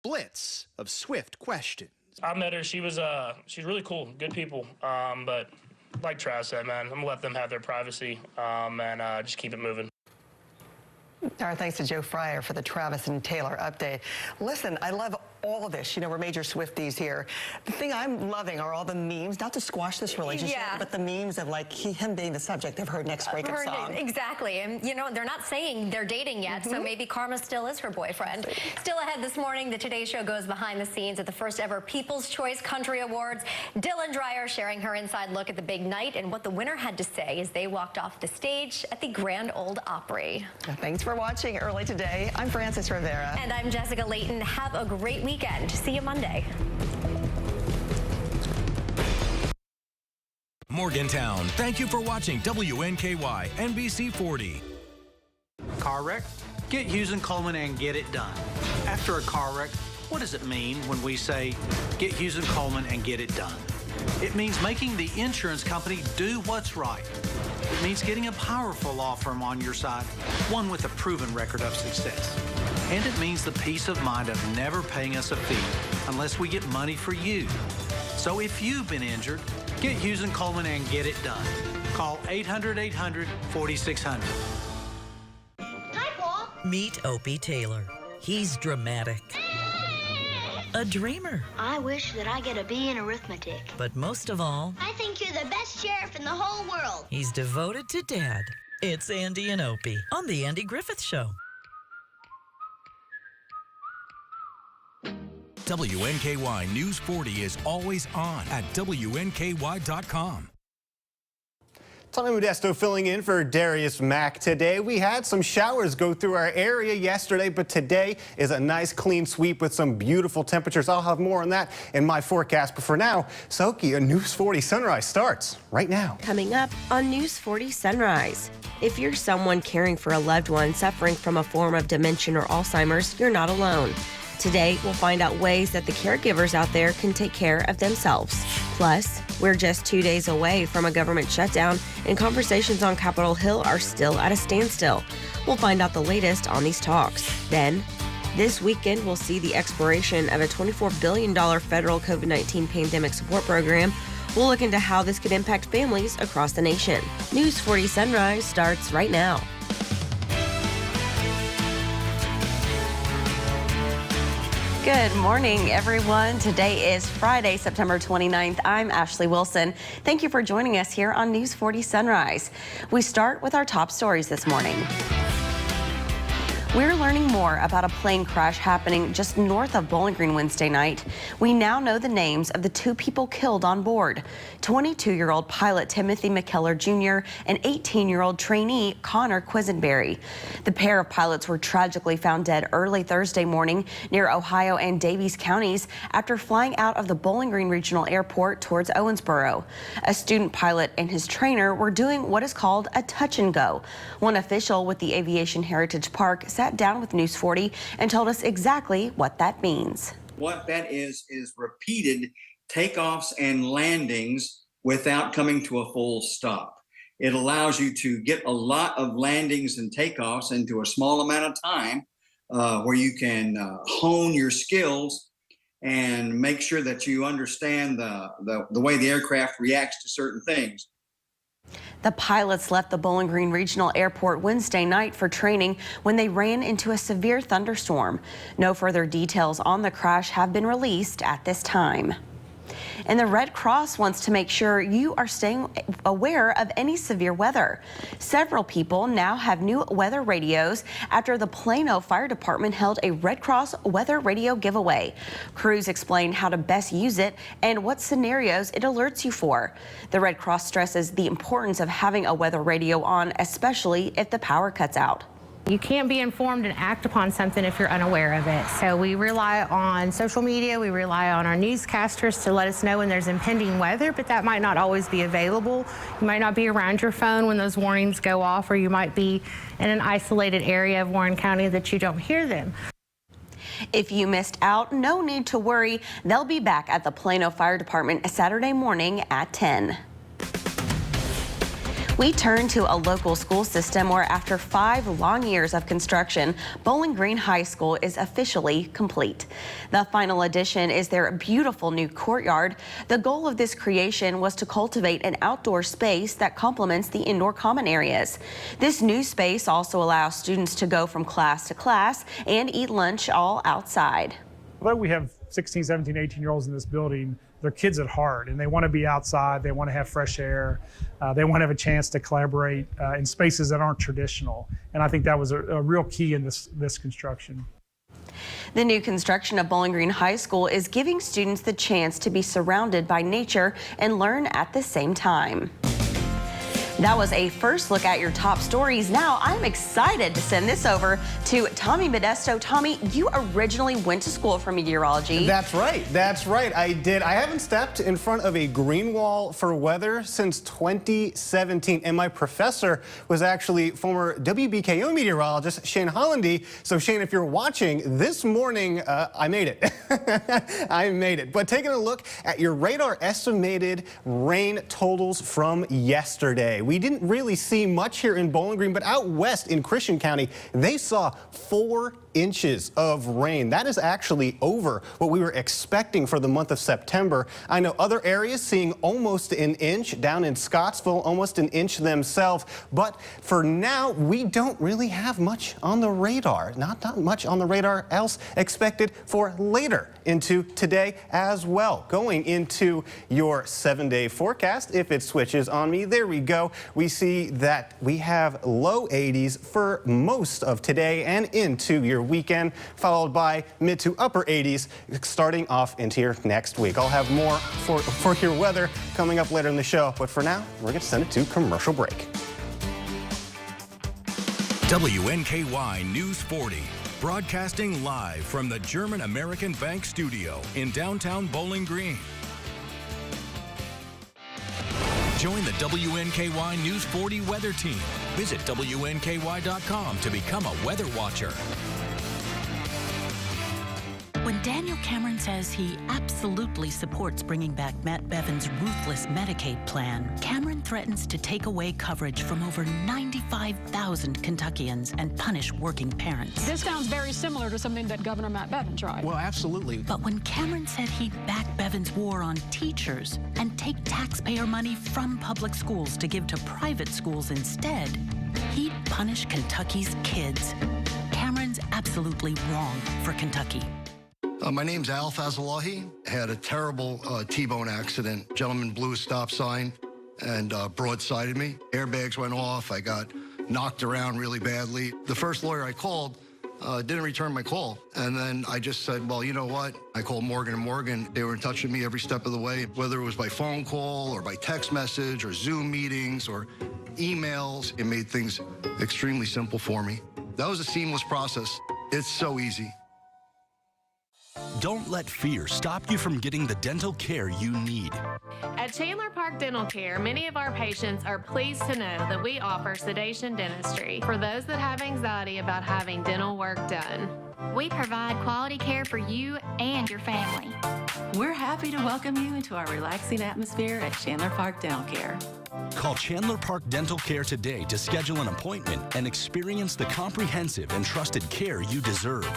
blitz of swift questions. I met her. She's really cool, good people. But like Travis said, man, I'm gonna let them have their privacy and just keep it moving. Our thanks to Joe Fryer for the Travis and Taylor update. Listen, I love all of this. You know, we're major Swifties here. The thing I'm loving are all the memes, not to squash this relationship, but the memes of like him being the subject of her next breakup song. Exactly. And, you know, they're not saying they're dating yet, so maybe Karma still is her boyfriend. Still ahead this morning, the Today Show goes behind the scenes at the first ever People's Choice Country Awards. Dylan Dreyer sharing her inside look at the big night and what the winner had to say as they walked off the stage at the Grand Ole Opry. Thanks for watching Early Today. I'm Frances Rivera. And I'm Jessica Layton. Have a great weekend. See you Monday. Morgantown, thank you for watching WNKY NBC 40. Car wreck? Get Hughes and Coleman and get it done. After a car wreck, what does it mean when we say, get Hughes and Coleman and get it done? It means making the insurance company do what's right. It means getting a powerful law firm on your side, one with a proven record of success. And it means the peace of mind of never paying us a fee unless we get money for you. So if you've been injured, get Hughes and Coleman and get it done. Call 800-800-4600. Hi, Paul. Meet Opie Taylor. He's dramatic. A dreamer. I wish that I get a B in arithmetic. But most of all, I think you're the best sheriff in the whole world. he's devoted to Dad. It's Andy and Opie on The Andy Griffith Show. WNKY News 40 is always on at WNKY.com. Tony Modesto filling in for Darius Mack today. We had some showers go through our area yesterday, but today is a nice clean sweep with some beautiful temperatures. I'll have more on that in my forecast. But for now, Soki, a News 40 Sunrise starts right now. Coming up on News 40 Sunrise. If you're someone caring for a loved one suffering from a form of dementia or Alzheimer's, you're not alone. Today, we'll find out ways that the caregivers out there can take care of themselves. Plus, we're just 2 days away from a government shutdown, and conversations on Capitol Hill are still at a standstill. We'll find out the latest on these talks. Then, this weekend, we'll see the expiration of a $24 billion federal COVID-19 pandemic support program. We'll look into how this could impact families across the nation. News 40 Sunrise starts right now. Good morning, everyone. Today is Friday, September 29th. I'm Ashley Wilson. Thank you for joining us here on News 40 Sunrise. We start with our top stories this morning. We're learning more about a plane crash happening just north of Bowling Green Wednesday night. We now know the names of the two people killed on board. 22-year-old pilot Timothy McKellar Jr. and 18-year-old trainee Connor Quisenberry. The pair of pilots were tragically found dead early Thursday morning near Ohio and Daviess counties after flying out of the Bowling Green Regional Airport towards Owensboro. A student pilot and his trainer were doing what is called a touch and go. One official with the Aviation Heritage Park sat down with News 40 and told us exactly what that means. What that is repeated takeoffs and landings without coming to a full stop. It allows you to get a lot of landings and takeoffs into a small amount of time where you can hone your skills and make sure that you understand the way the aircraft reacts to certain things. The pilots left the Bowling Green Regional Airport Wednesday night for training when they ran into a severe thunderstorm. No further details on the crash have been released at this time. And the Red Cross wants to make sure you are staying aware of any severe weather. Several people now have new weather radios after the Plano Fire Department held a Red Cross weather radio giveaway. Crews explain how to best use it and what scenarios it alerts you for. The Red Cross stresses the importance of having a weather radio on, especially if the power cuts out. You can't be informed and act upon something if you're unaware of it. So we rely on social media, we rely on our newscasters to let us know when there's impending weather, but that might not always be available. You might not be around your phone when those warnings go off, or you might be in an isolated area of Warren County that you don't hear them. If you missed out, no need to worry. They'll be back at the Plano Fire Department Saturday morning at 10. We turn to a local school system where after 5 long years of construction, Bowling Green High School is officially complete. The final addition is their beautiful new courtyard. The goal of this creation was to cultivate an outdoor space that complements the indoor common areas. This new space also allows students to go from class to class and eat lunch all outside. Although we have 16, 17, 18-year-olds in this building, they're kids at heart, and they want to be outside, they want to have fresh air, they want to have a chance to collaborate in spaces that aren't traditional. And I think that was a real key in this construction. The new construction of Bowling Green High School is giving students the chance to be surrounded by nature and learn at the same time. That was a first look at your top stories. Now I'm excited to send this over to Tommy Modesto. Tommy, you originally went to school for meteorology. That's right. That's right. I did. I haven't stepped in front of a green wall for weather since 2017. And my professor was actually former WBKO meteorologist Shane Hollandy. So Shane, if you're watching this morning, I made it. I made it. But taking a look at your radar estimated rain totals from yesterday. We didn't really see much here in Bowling Green, but out west in Christian County, they saw 4 inches of rain. That is actually over what we were expecting for the month of September. I know other areas seeing almost an inch, down in Scottsville, almost an inch themselves. But for now, we don't really have much on the radar. Not much on the radar else expected for later into today as well. Going into your 7-day forecast, if it switches on me, there we go. We see that we have low 80s for most of today and into your weekend, followed by mid to upper 80s starting off into your next week. I'll have more for your weather coming up later in the show, but for now, we're going to send it to commercial break. WNKY News 40, broadcasting live from the German American Bank studio in downtown Bowling Green. Join the WNKY News 40 weather team. Visit WNKY.com to become a weather watcher. When Daniel Cameron says he absolutely supports bringing back Matt Bevin's ruthless Medicaid plan, Cameron threatens to take away coverage from over 95,000 Kentuckians and punish working parents. This sounds very similar to something that Governor Matt Bevin tried. Well, absolutely. But when Cameron said he'd back Bevin's war on teachers and take taxpayer money from public schools to give to private schools instead, he'd punish Kentucky's kids. Cameron's absolutely wrong for Kentucky. My name's Al Fazalahi. Had a terrible T-bone accident. Gentleman blew a stop sign and broadsided me. Airbags went off. I got knocked around really badly. The first lawyer I called didn't return my call. And then I just said, well, you know what? I called Morgan & Morgan. They were in touch with me every step of the way, whether it was by phone call or by text message or Zoom meetings or emails. It made things extremely simple for me. That was a seamless process. It's so easy. Don't let fear stop you from getting the dental care you need. At Chandler Park Dental Care, many of our patients are pleased to know that we offer sedation dentistry for those that have anxiety about having dental work done. We provide quality care for you and your family. We're happy to welcome you into our relaxing atmosphere at Chandler Park Dental Care. Call Chandler Park Dental Care today to schedule an appointment and experience the comprehensive and trusted care you deserve.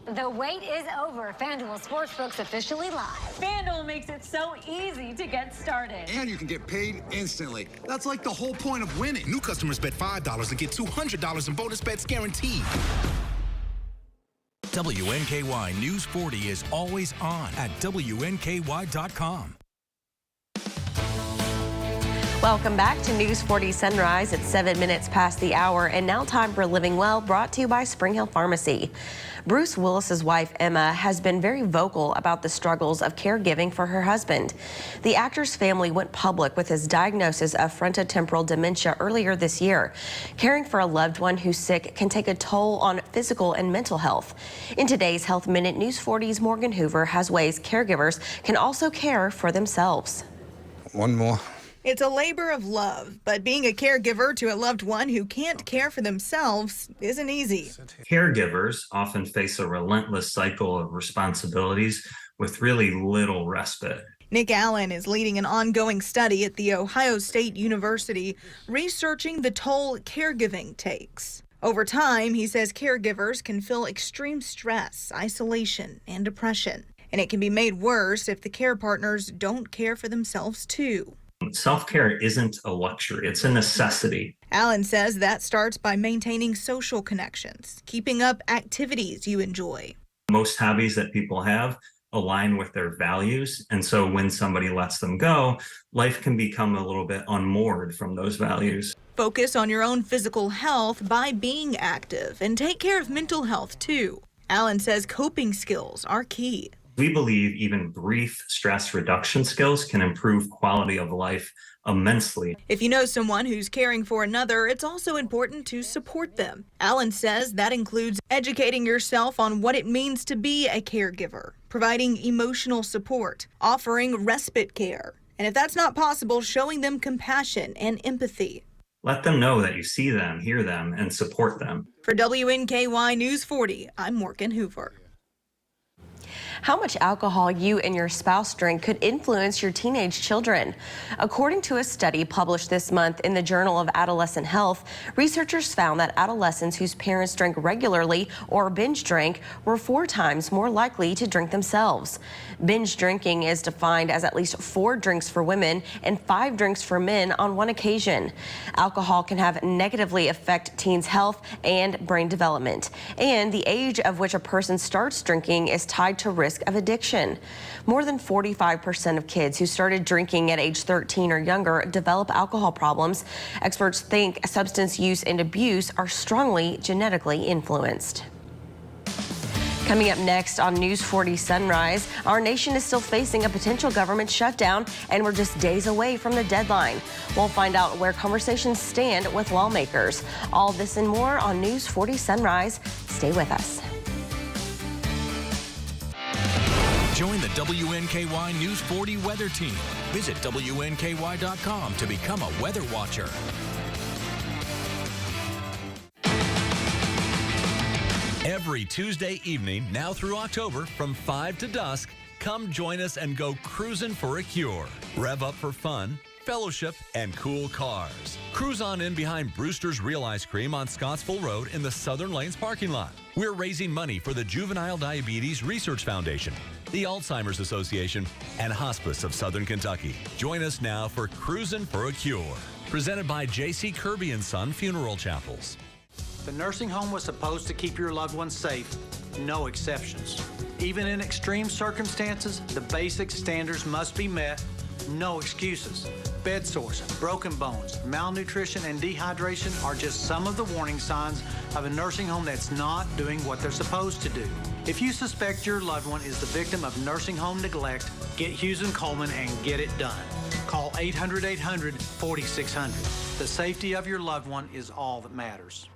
The wait is over. FanDuel Sportsbook's officially live. FanDuel makes it so easy to get started. And you can get paid instantly. That's like the whole point of winning. New customers bet $5 and get $200 in bonus bets guaranteed. WNKY News 40 is always on at WNKY.com. Welcome back to News 40 Sunrise. It's 7 minutes past the hour, and now time for Living Well, brought to you by Spring Hill Pharmacy. Bruce Willis's wife, Emma, has been very vocal about the struggles of caregiving for her husband. The actor's family went public with his diagnosis of frontotemporal dementia earlier this year. Caring for a loved one who's sick can take a toll on physical and mental health. In today's Health Minute, News 40's Morgan Hoover has ways caregivers can also care for themselves. One more. It's a labor of love, but being a caregiver to a loved one who can't care for themselves isn't easy. Caregivers often face a relentless cycle of responsibilities with really little respite. Nick Allen is leading an ongoing study at The Ohio State University, researching the toll caregiving takes. Over time, he says caregivers can feel extreme stress, isolation, and depression. And it can be made worse if the care partners don't care for themselves, too. Self-care isn't a luxury, it's a necessity. Allen says that starts by maintaining social connections, keeping up activities you enjoy. Most hobbies that people have align with their values. And so when somebody lets them go, life can become a little bit unmoored from those values. Focus on your own physical health by being active and take care of mental health, too. Allen says coping skills are key. We believe even brief stress reduction skills can improve quality of life immensely. If you know someone who's caring for another, it's also important to support them. Allen says that includes educating yourself on what it means to be a caregiver, providing emotional support, offering respite care, and if that's not possible, showing them compassion and empathy. Let them know that you see them, hear them, and support them. For WNKY News 40, I'm Morgan Hoover. How much alcohol you and your spouse drink could influence your teenage children. According to a study published this month in the Journal of Adolescent Health, researchers found that adolescents whose parents drank regularly or binge drank were 4 times more likely to drink themselves. Binge drinking is defined as at least 4 drinks for women and 5 drinks for men on one occasion. Alcohol can negatively affect teens' health and brain development, and the age of which a person starts drinking is tied to risk of addiction. More than 45% of kids who started drinking at age 13 or younger develop alcohol problems. Experts think substance use and abuse are strongly genetically influenced. Coming up next on News 40 Sunrise, our nation is still facing a potential government shutdown, and we're just days away from the deadline. We'll find out where conversations stand with lawmakers. All this and more on News 40 Sunrise. Stay with us. Join the WNKY News 40 weather team. Visit WNKY.com to become a weather watcher. Every Tuesday evening, now through October, from 5 to dusk, come join us and go cruising for a cure. Rev up for fun, fellowship, and cool cars. Cruise on in behind Brewster's Real Ice Cream on Scottsville Road in the Southern Lanes parking lot. We're raising money for the Juvenile Diabetes Research Foundation, the Alzheimer's Association, and Hospice of Southern Kentucky. Join us now for Cruisin' for a Cure, presented by J.C. Kirby & Son Funeral Chapels. The nursing home was supposed to keep your loved ones safe, no exceptions. Even in extreme circumstances, the basic standards must be met, no excuses. Bed sores, broken bones, malnutrition, and dehydration are just some of the warning signs of a nursing home that's not doing what they're supposed to do. If you suspect your loved one is the victim of nursing home neglect, get Hughes & Coleman and get it done. Call 800-800-4600. The safety of your loved one is all that matters.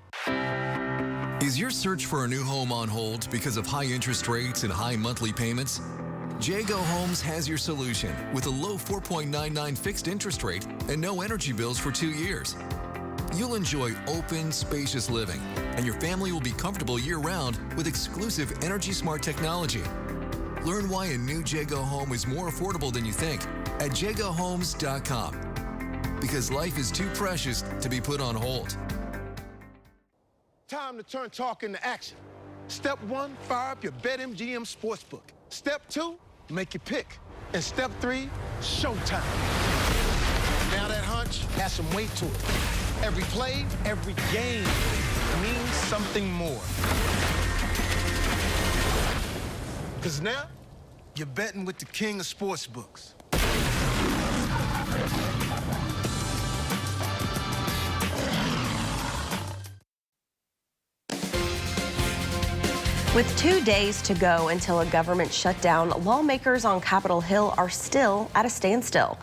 Is your search for a new home on hold because of high interest rates and high monthly payments? Jago Homes has your solution with a low 4.99 fixed interest rate and no energy bills for 2 years. You'll enjoy open, spacious living, and your family will be comfortable year-round with exclusive Energy Smart technology. Learn why a new Jago home is more affordable than you think at jagohomes.com. Because life is too precious to be put on hold. Time to turn talk into action. Step 1, fire up your BetMGM Sportsbook. Step 2, make your pick. And step 3, showtime. Now that hunch has some weight to it. Every play, every game means something more. Because now, you're betting with the king of sportsbooks. With 2 days to go until a government shutdown, lawmakers on Capitol Hill are still at a standstill.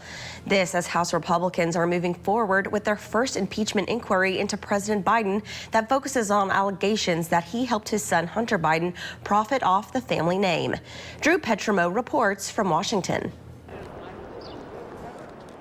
This as House Republicans are moving forward with their first impeachment inquiry into President Biden that focuses on allegations that he helped his son Hunter Biden profit off the family name. Drew Petrimo reports from Washington.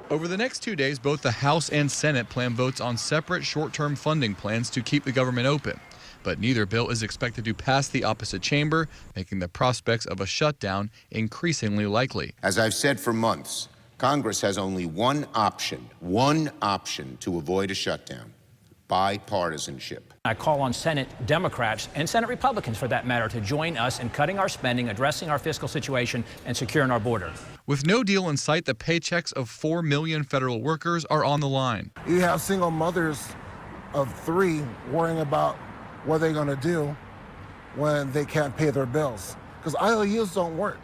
Over the next 2 days, both the House and Senate plan votes on separate short-term funding plans to keep the government open. but neither bill is expected to pass the opposite chamber, making the prospects of a shutdown increasingly likely. As I've said for months, Congress has only one option to avoid a shutdown: bipartisanship. I call on Senate Democrats and Senate Republicans, for that matter, to join us in cutting our spending, addressing our fiscal situation, and securing our border. With no deal in sight, the paychecks of 4 million federal workers are on the line. You have single mothers of 3 worrying about what they're going to do when they can't pay their bills, because IOUs don't work.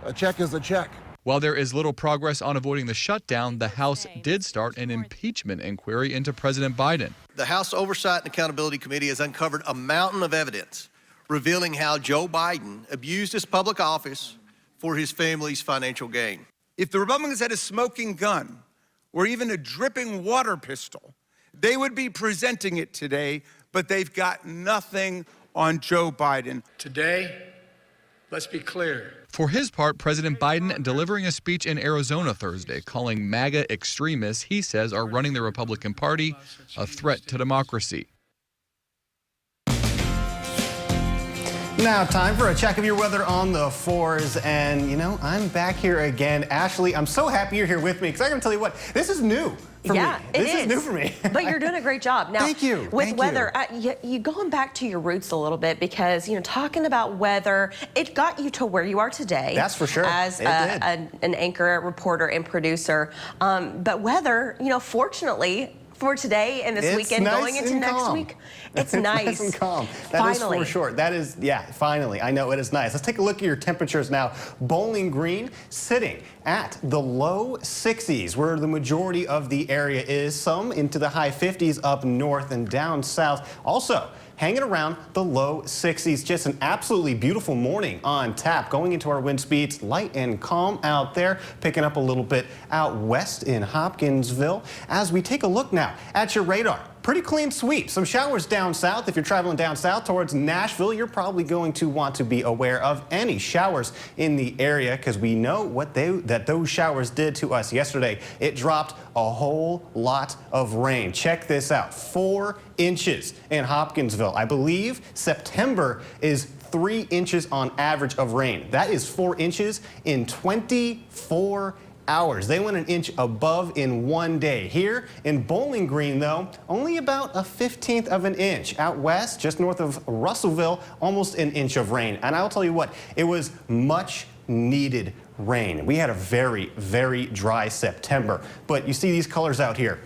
A check is a check. While there is little progress on avoiding the shutdown, the House did start an impeachment inquiry into President Biden. The House Oversight and Accountability Committee has uncovered a mountain of evidence revealing how Joe Biden abused his public office for his family's financial gain. If the Republicans had a smoking gun or even a dripping water pistol, they would be presenting it today, but they've got nothing on Joe Biden. Today, let's be clear. For his part, President Biden delivering a speech in Arizona Thursday, calling MAGA extremists he says are running the Republican Party a threat to democracy. Now, time for a check of your weather on the 4s. And, you know, I'm back here again. Ashley, I'm so happy you're here with me, because I can tell you what, this is new. Yeah, this is new for me. But you're doing a great job. Now, Thank you. With weather, you going back to your roots a little bit, because, you know, talking about weather, it got you to where you are today. That's for sure. As an anchor, reporter, and producer. But weather, you know, fortunately, for today and this weekend, nice going into next calm. week, it's nice. Nice and calm. That Finally. is for sure. That is, yeah, finally. I know it is nice. Let's take a look at your temperatures now. Bowling Green sitting at the low 60s, where the majority of the area is. Some into the high 50s up north and down south. Also, hanging around the low 60s. Just an absolutely beautiful morning on tap. Going into our wind speeds, light and calm out there. Picking up a little bit out west in Hopkinsville. As we take a look now at your radar. Pretty clean sweep. Some showers down south. If you're traveling down south towards Nashville, you're probably going to want to be aware of any showers in the area, because we know what those showers did to us yesterday. It dropped a whole lot of rain. Check this out. 4 inches in Hopkinsville. I believe September is 3 inches on average of rain. That is 4 inches in 24 hours. They went an inch above in one day. Here in Bowling Green, though, only about a 1/15 of an inch. Out west, just north of Russellville, almost an inch of rain. And I'll tell you what, it was much needed rain. We had a very, very dry September. But you see these colors out here.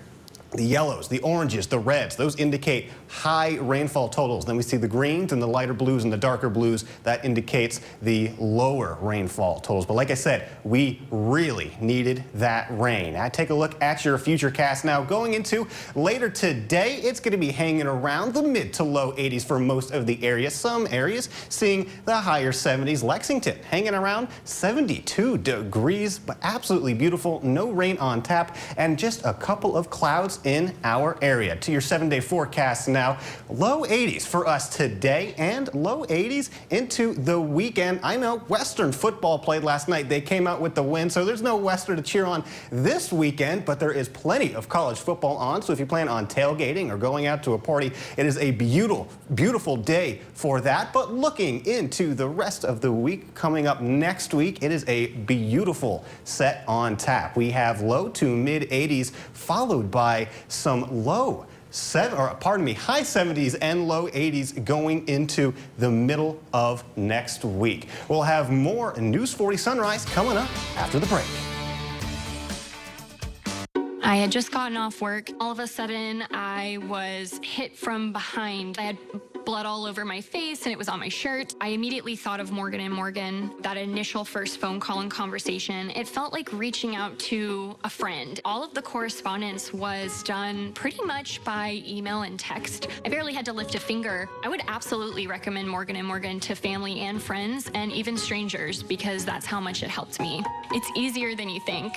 The yellows, the oranges, the reds, those indicate high rainfall totals. Then we see the greens and the lighter blues and the darker blues. That indicates the lower rainfall totals. But like I said, we really needed that rain. I take a look at your futurecast now. Going into later today, it's going to be hanging around the mid to low 80s for most of the area. Some areas seeing the higher 70s. Lexington hanging around 72 degrees, but absolutely beautiful. No rain on tap and just a couple of clouds in our area. To your 7-day forecast now, low 80s for us today and low 80s into the weekend. I know Western football played last night. They came out with the win, so there's no Western to cheer on this weekend, but there is plenty of college football on. So if you plan on tailgating or going out to a party, it is a beautiful, beautiful day for that. But looking into the rest of the week, coming up next week, it is a beautiful set on tap. We have low to mid 80s, followed by some high 70s and low 80s going into the middle of next week. We'll have more News 40 Sunrise coming up after the break. I had just gotten off work. All of a sudden, I was hit from behind. I had blood all over my face and it was on my shirt. I immediately thought of Morgan & Morgan, that initial first phone call and conversation. It felt like reaching out to a friend. All of the correspondence was done pretty much by email and text. I barely had to lift a finger. I would absolutely recommend Morgan & Morgan to family and friends and even strangers, because that's how much it helped me. It's easier than you think.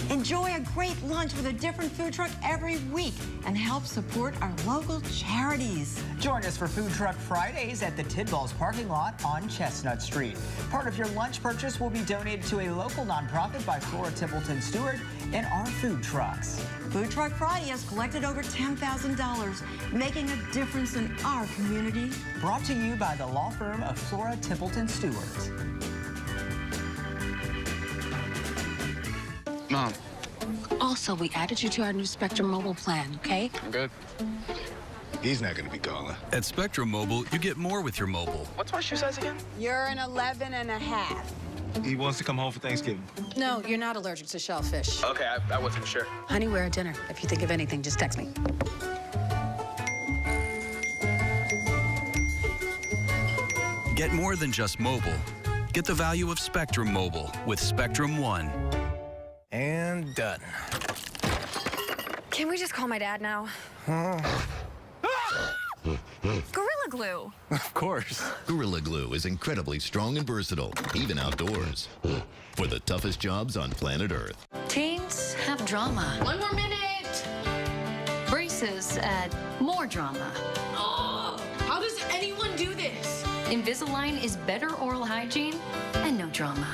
Enjoy a great lunch with a different food truck every week and help support our local charities. Join us for Food Truck Fridays at the Tidballs parking lot on Chestnut Street. Part of your lunch purchase will be donated to a local nonprofit by Flora Templeton Stewart and our food trucks. Food Truck Friday has collected over $10,000, making a difference in our community. Brought to you by the law firm of Flora Templeton Stewart. Mom. Also, we added you to our new Spectrum Mobile plan, okay? I'm good. He's not gonna be calling. At Spectrum Mobile, you get more with your mobile. What's my shoe size again? You're an 11.5. He wants to come home for Thanksgiving. No, you're not allergic to shellfish. Okay, I wasn't sure. Honey, we're at dinner. If you think of anything, just text me. Get more than just mobile. Get the value of Spectrum Mobile with Spectrum One. And done. Can we just call my dad now? Gorilla Glue. Of course. Gorilla Glue is incredibly strong and versatile, even outdoors. For the toughest jobs on planet Earth. Teens have drama. One more minute. Braces add more drama. Oh, how does anyone do this? Invisalign is better oral hygiene and no drama.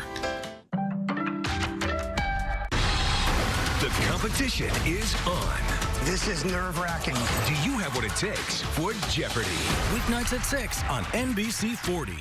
The competition is on. This is nerve-wracking. Do you have what it takes for Jeopardy? Weeknights at 6 on NBC 40.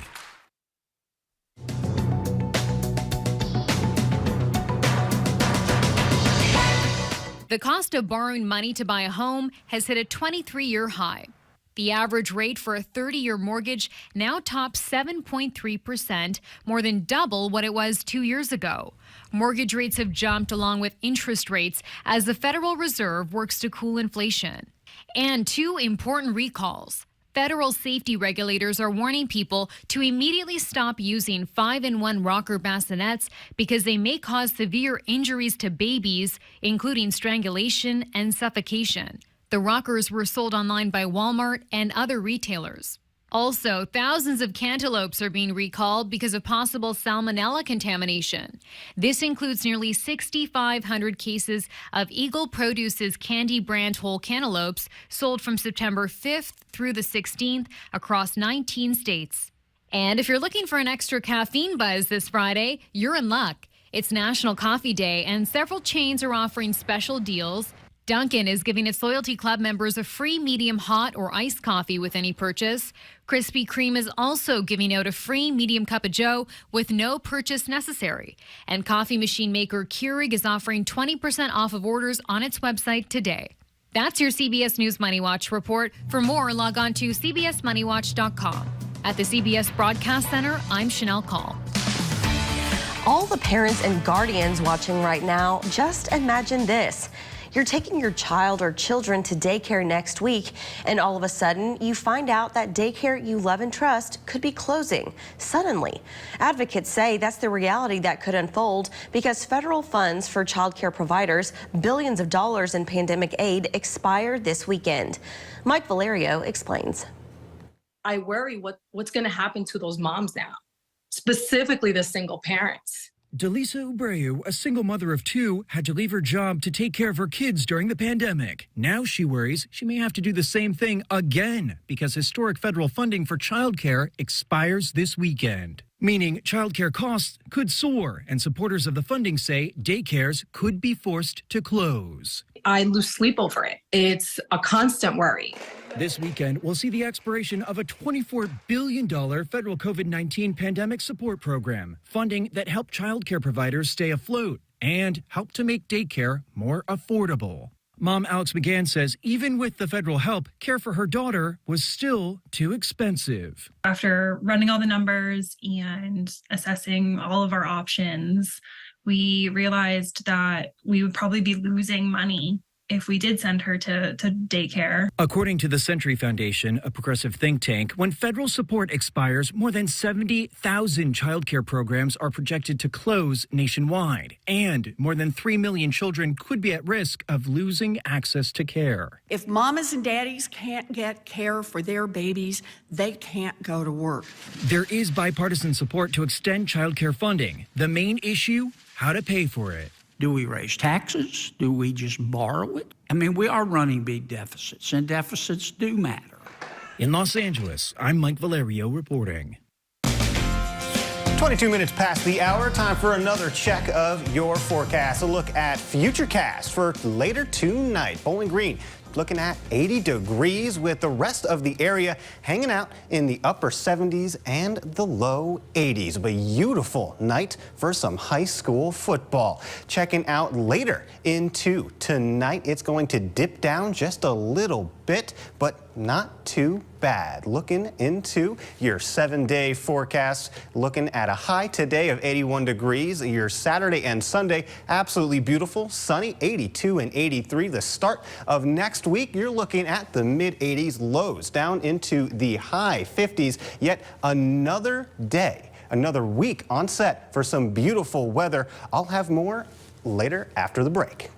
The cost of borrowing money to buy a home has hit a 23-year high. The average rate for a 30-year mortgage now tops 7.3%, more than double what it was 2 years ago. Mortgage rates have jumped along with interest rates as the Federal Reserve works to cool inflation. And two important recalls. Federal safety regulators are warning people to immediately stop using 5-in-1 rocker bassinets because they may cause severe injuries to babies, including strangulation and suffocation. The rockers were sold online by Walmart and other retailers. Also, thousands of cantaloupes are being recalled because of possible salmonella contamination. This includes nearly 6,500 cases of Eagle Produce's candy brand whole cantaloupes sold from September 5th through the 16th across 19 states. And if you're looking for an extra caffeine buzz this Friday, you're in luck. It's National Coffee Day, and several chains are offering special deals. Dunkin' is giving its Loyalty Club members a free medium hot or iced coffee with any purchase. Krispy Kreme is also giving out a free medium cup of joe with no purchase necessary. And coffee machine maker Keurig is offering 20% off of orders on its website today. That's your CBS News Money Watch report. For more, log on to cbsmoneywatch.com. At the CBS Broadcast Center, I'm Chanel Call. All the parents and guardians watching right now, just imagine this. You're taking your child or children to daycare next week, and all of a sudden, you find out that daycare you love and trust could be closing suddenly. Advocates say that's the reality that could unfold because federal funds for child care providers, billions of dollars in pandemic aid, expired this weekend. Mike Valerio explains. I worry what's going to happen to those moms now, specifically the single parents. Delisa Ubreu, a single mother of two, had to leave her job to take care of her kids during the pandemic. Now she worries she may have to do the same thing again because historic federal funding for childcare expires this weekend. Meaning childcare costs could soar, and supporters of the funding say daycares could be forced to close. I lose sleep over it. It's a constant worry. This weekend, we'll see the expiration of a $24 billion federal COVID-19 pandemic support program, funding that helped childcare providers stay afloat and help to make daycare more affordable. Mom Alex McGann says even with the federal help, care for her daughter was still too expensive. After running all the numbers and assessing all of our options, we realized that we would probably be losing money if we did send her to daycare. According to the Century Foundation, a progressive think tank, when federal support expires, more than 70,000 childcare programs are projected to close nationwide, and more than 3 million children could be at risk of losing access to care. If mamas and daddies can't get care for their babies, they can't go to work. There is bipartisan support to extend childcare funding. The main issue, how to pay for it. Do we raise taxes? Do we just borrow it? I mean, we are running big deficits, and deficits do matter. In Los Angeles, I'm Mike Valerio reporting. 22 minutes past the hour, time for another check of your forecast. A look at Futurecast for later tonight. Bowling Green looking at 80 degrees with the rest of the area hanging out in the upper 70s and the low 80s. A beautiful night for some high school football. Checking out later into tonight, it's going to dip down just a little bit, but not too bad. Looking into your 7-day forecast, looking at a high today of 81 degrees. Your Saturday and Sunday, absolutely beautiful, sunny, 82 and 83. The start of next week, you're looking at the mid-80s, lows down into the high 50s. Yet another day, another week on set for some beautiful weather. I'll have more later after the break.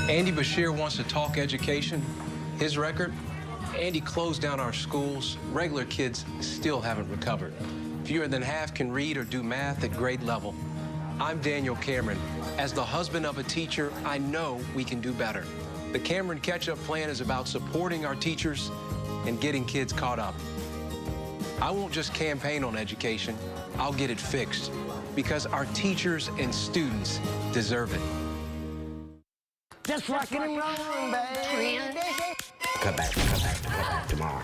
Andy Bashir wants to talk education. His record, Andy closed down our schools. Regular kids still haven't recovered. Fewer than half can read or do math at grade level. I'm Daniel Cameron. As the husband of a teacher, I know we can do better. The Cameron Catch-Up Plan is about supporting our teachers and getting kids caught up. I won't just campaign on education, I'll get it fixed because our teachers and students deserve it. Just rockin' and rollin', baby. Come back tomorrow.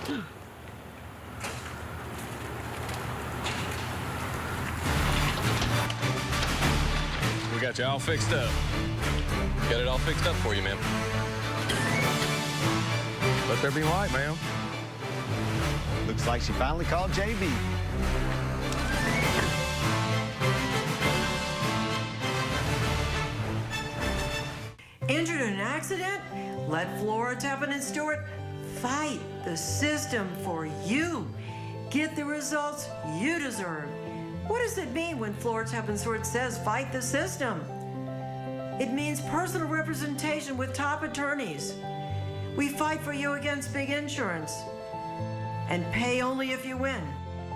We got you all fixed up. Got it all fixed up for you, ma'am. Let there be light, ma'am. Looks like she finally called JB. Injured in an accident? Let Flora Tappan and Stewart fight the system for you. Get the results you deserve. What does it mean when Flora Tappan and Stewart says fight the system? It means personal representation with top attorneys. We fight for you against big insurance and pay only if you win.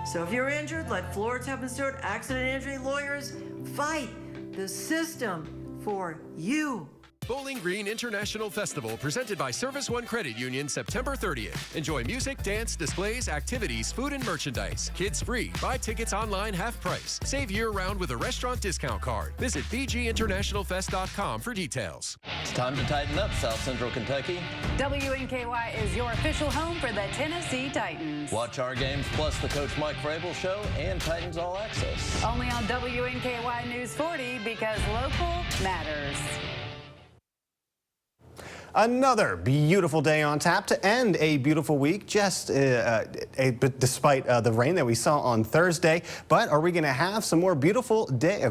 So if you're injured, let Flora Tappan and Stewart accident injury lawyers fight the system for you. Bowling Green International Festival presented by Service One Credit Union, September 30th. Enjoy music, dance, displays, activities, food, and merchandise. Kids free. Buy tickets online half price. Save year-round with a restaurant discount card. Visit bginternationalfest.com for details. It's time to tighten up, South Central Kentucky. WNKY is your official home for the Tennessee Titans. Watch our games plus the Coach Mike Vrabel Show and Titans All Access. Only on WNKY News 40 because local matters. Another beautiful day on tap to end a beautiful week, just despite the rain that we saw on Thursday. But are we going to have some more beautiful days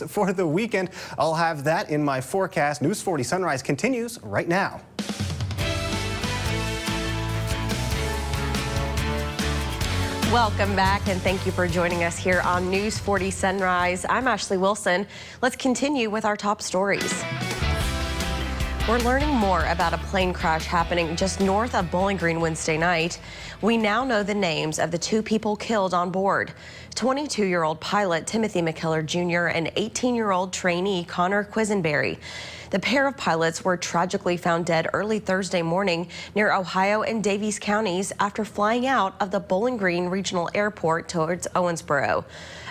for the weekend? I'll have that in my forecast. News 40 Sunrise continues right now. Welcome back, and thank you for joining us here on News 40 Sunrise. I'm Ashley Wilson. Let's continue with our top stories. We're learning more about a plane crash happening just north of Bowling Green Wednesday night. We now know the names of the two people killed on board. 22-year-old pilot Timothy McKellar Jr. and 18-year-old trainee Connor Quisenberry. The pair of pilots were tragically found dead early Thursday morning near Ohio and Daviess counties after flying out of the Bowling Green Regional Airport towards Owensboro.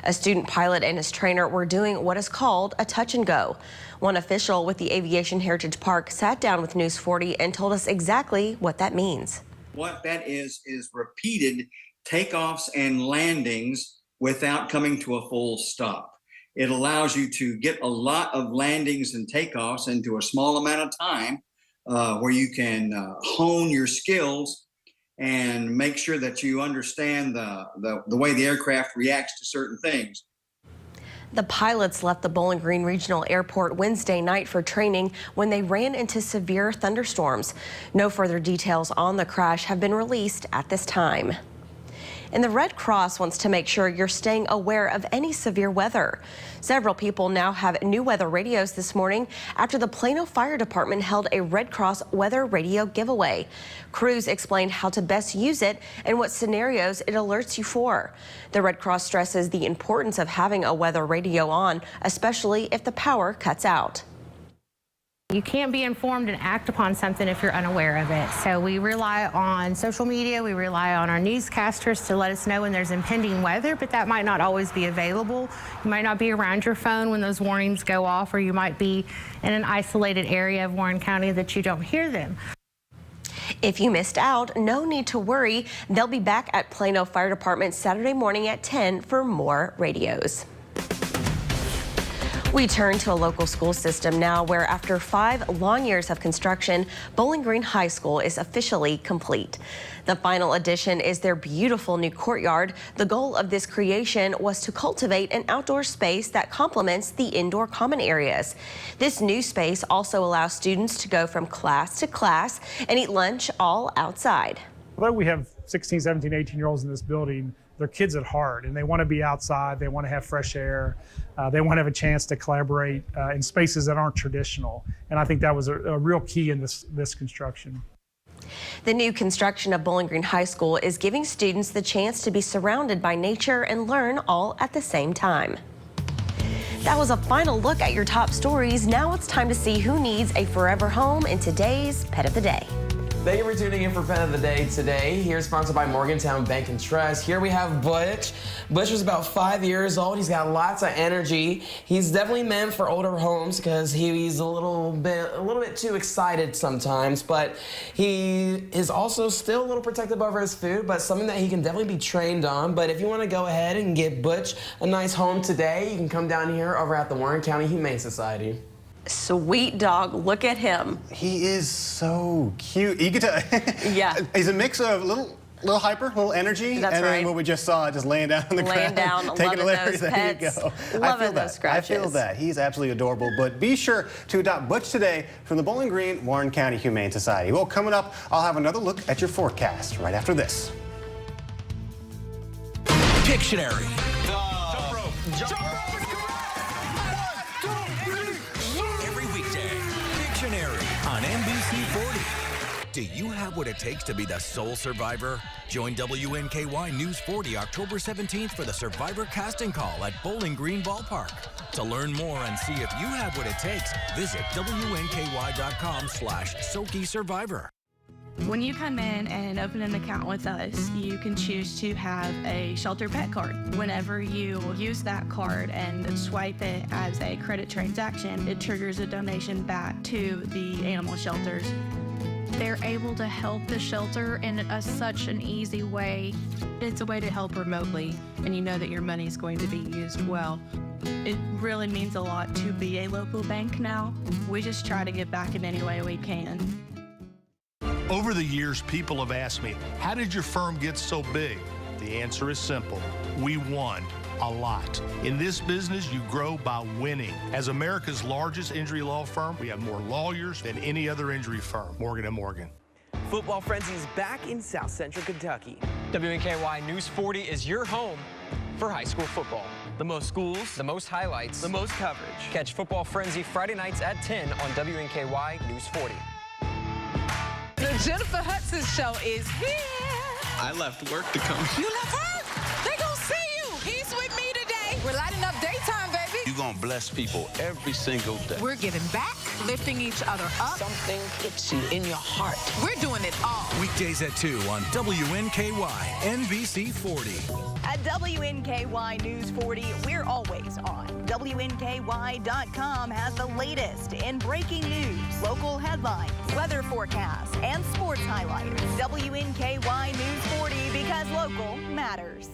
A student pilot and his trainer were doing what is called a touch and go. One official with the Aviation Heritage Park sat down with News 40 and told us exactly what that means. What that is repeated takeoffs and landings without coming to a full stop. It allows you to get a lot of landings and takeoffs into a small amount of time where you can hone your skills and make sure that you understand the way the aircraft reacts to certain things. The pilots left the Bowling Green Regional Airport Wednesday night for training when they ran into severe thunderstorms. No further details on the crash have been released at this time. And the Red Cross wants to make sure you're staying aware of any severe weather. Several people now have new weather radios this morning after the Plano Fire Department held a Red Cross weather radio giveaway. Crews explained how to best use it and what scenarios it alerts you for. The Red Cross stresses the importance of having a weather radio on, especially if the power cuts out. You can't be informed and act upon something if you're unaware of it. So we rely on social media, we rely on our newscasters to let us know when there's impending weather, but that might not always be available. You might not be around your phone when those warnings go off, or you might be in an isolated area of Warren County that you don't hear them. If you missed out, no need to worry. They'll be back at Plano Fire Department Saturday morning at 10 for more radios. We turn to a local school system now where after 5 long years of construction, Bowling Green High School is officially complete. The final addition is their beautiful new courtyard. The goal of this creation was to cultivate an outdoor space that complements the indoor common areas. This new space also allows students to go from class to class and eat lunch all outside. Although we have 16, 17, 18-year-olds in this building, they're kids at heart, and they want to be outside. They want to have fresh air. They want to have a chance to collaborate in spaces that aren't traditional. And I think that was a real key in this construction. The new construction of Bowling Green High School is giving students the chance to be surrounded by nature and learn all at the same time. That was a final look at your top stories. Now it's time to see who needs a forever home in today's Pet of the Day. Thank you for tuning in for Pet of the Day today. Here sponsored by Morgantown Bank and Trust. Here we have Butch. Butch was about 5 years old. He's got lots of energy. He's definitely meant for older homes because he's a little bit too excited sometimes, but he is also still a little protective over his food, but something that he can definitely be trained on. But if you want to go ahead and get Butch a nice home today, you can come down here over at the Warren County Humane Society. Sweet dog, look at him. He is so cute. You can tell. Yeah. He's a mix of little hyper, little energy, That's and then right. what we just saw, just laying down on the ground. Laying down, taking loving a Larry. those There pets. you go. Loving those scratches. I feel that. He's absolutely adorable. But be sure to adopt Butch today from the Bowling Green Warren County Humane Society. Well, coming up, I'll have another look at your forecast right after this. Pictionary. Jump rope. Jump rope. Every weekday, Pictionary on NBC 40. Do you have what it takes to be the sole survivor? Join WNKY News 40 October 17th for the Survivor Casting Call at Bowling Green Ballpark. To learn more and see if you have what it takes, visit WNKY.com/SokiSurvivor. When you come in and open an account with us, you can choose to have a shelter pet card. Whenever you use that card and swipe it as a credit transaction, it triggers a donation back to the animal shelters. They're able to help the shelter in such an easy way. It's a way to help remotely, and you know that your money is going to be used well. It really means a lot to be a local bank now. We just try to give back in any way we can. Over the years, people have asked me, how did your firm get so big? The answer is simple. We won a lot. In this business, you grow by winning. As America's largest injury law firm, we have more lawyers than any other injury firm, Morgan & Morgan. Football Frenzy's back in South Central Kentucky. WNKY News 40 is your home for high school football. The most schools, the most highlights, the most coverage. Catch Football Frenzy Friday nights at 10 on WNKY News 40. The Jennifer Hudson Show is here. I left work to come. You left work? They gonna see you. He's with me today. We're lighting up daytime, baby. You're gonna bless people every single day. We're giving back, lifting each other up. Something hits you in your heart. We're doing it all. Weekdays at 2 on WNKY, NBC 40. At WNKY News 40, we're always on. WNKY.com has the latest in breaking news, local headlines, weather forecasts, and sports highlights. WNKY News 40, because local matters.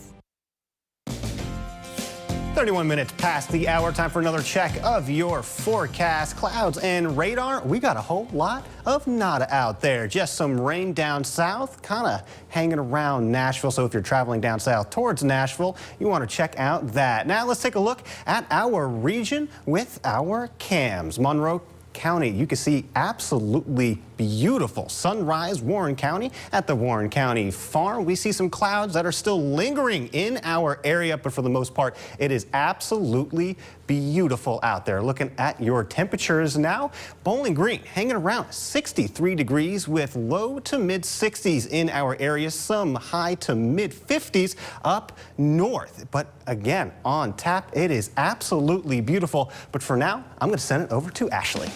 31 minutes past the hour, time for another check of your forecast. Clouds and radar, we got a whole lot of nada out there. Just some rain down south, kind of hanging around Nashville. So if you're traveling down south towards Nashville, you want to check out that. Now let's take a look at our region with our cams. Monroe County, you can see absolutely beautiful sunrise Warren County. At the Warren County Farm, we see some clouds that are still lingering in our area, but for the most part, it is absolutely beautiful out there. Looking at your temperatures now, Bowling Green hanging around 63 degrees with low to mid 60s in our area, some high to mid 50s up north. But again, on tap, it is absolutely beautiful. But for now, I'm going to send it over to Ashley.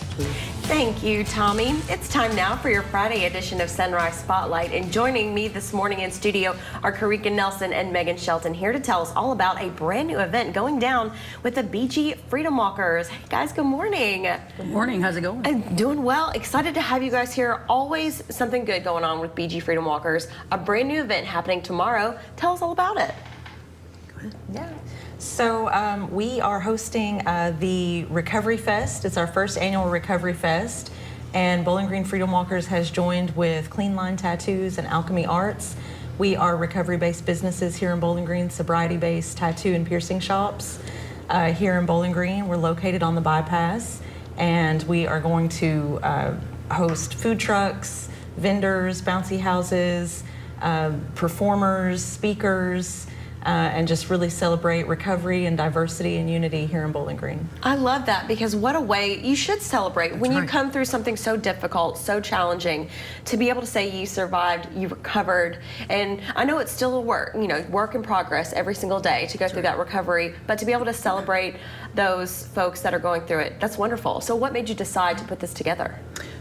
Thank you, Tommy. It's time now for your Friday edition of Sunrise Spotlight. And joining me this morning in studio are Karika Nelson and Megan Shelton, here to tell us all about a brand new event going down with the BG Freedom Walkers. Hey guys, good morning. Good morning. How's it going? I'm doing well. Excited to have you guys here. Always something good going on with BG Freedom Walkers. A brand new event happening tomorrow. Tell us all about it. Go ahead. Yeah. So we are hosting the Recovery Fest. It's our first annual Recovery Fest. And Bowling Green Freedom Walkers has joined with Clean Line Tattoos and Alchemy Arts. We are recovery-based businesses here in Bowling Green, sobriety-based tattoo and piercing shops. Here in Bowling Green, we're located on the bypass, and we are going to host food trucks, vendors, bouncy houses, performers, speakers, and just really celebrate recovery and diversity and unity here in Bowling Green. I love that, because what a way you should celebrate when you come through something so difficult, so challenging, to be able to say you survived, you recovered. And I know it's still a work in progress every single day to go through that recovery, but to be able to celebrate those folks that are going through it, that's wonderful. So what made you decide to put this together?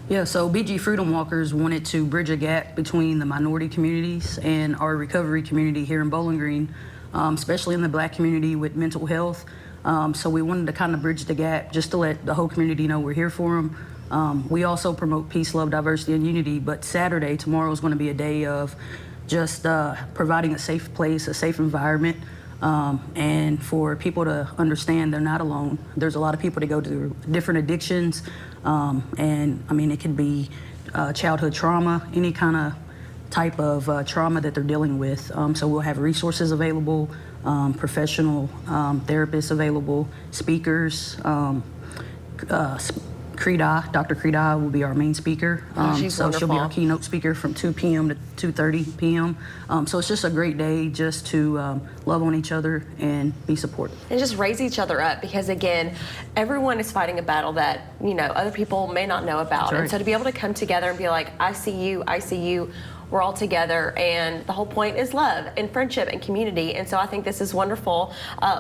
Yeah, so BG Freedom Walkers wanted to bridge a gap between the minority communities and our recovery community here in Bowling Green, especially in the Black community with mental health. So we wanted to kind of bridge the gap just to let the whole community know we're here for them. We also promote peace, love, diversity, and unity, but Saturday, tomorrow, is going to be a day of just providing a safe place, a safe environment, and for people to understand they're not alone. There's a lot of people that go through different addictions, and I mean, it can be childhood trauma, any kind of type of trauma that they're dealing with. So we'll have resources available, professional therapists available, speakers. Dr. Creda will be our main speaker. So she'll be our keynote speaker from 2 p.m. to 2:30 p.m. So it's just a great day just to love on each other and be supportive. And just raise each other up, because again, everyone is fighting a battle that, other people may not know about. And so to be able to come together and be like, I see you, we're all together, and the whole point is love and friendship and community. And so I think this is a wonderful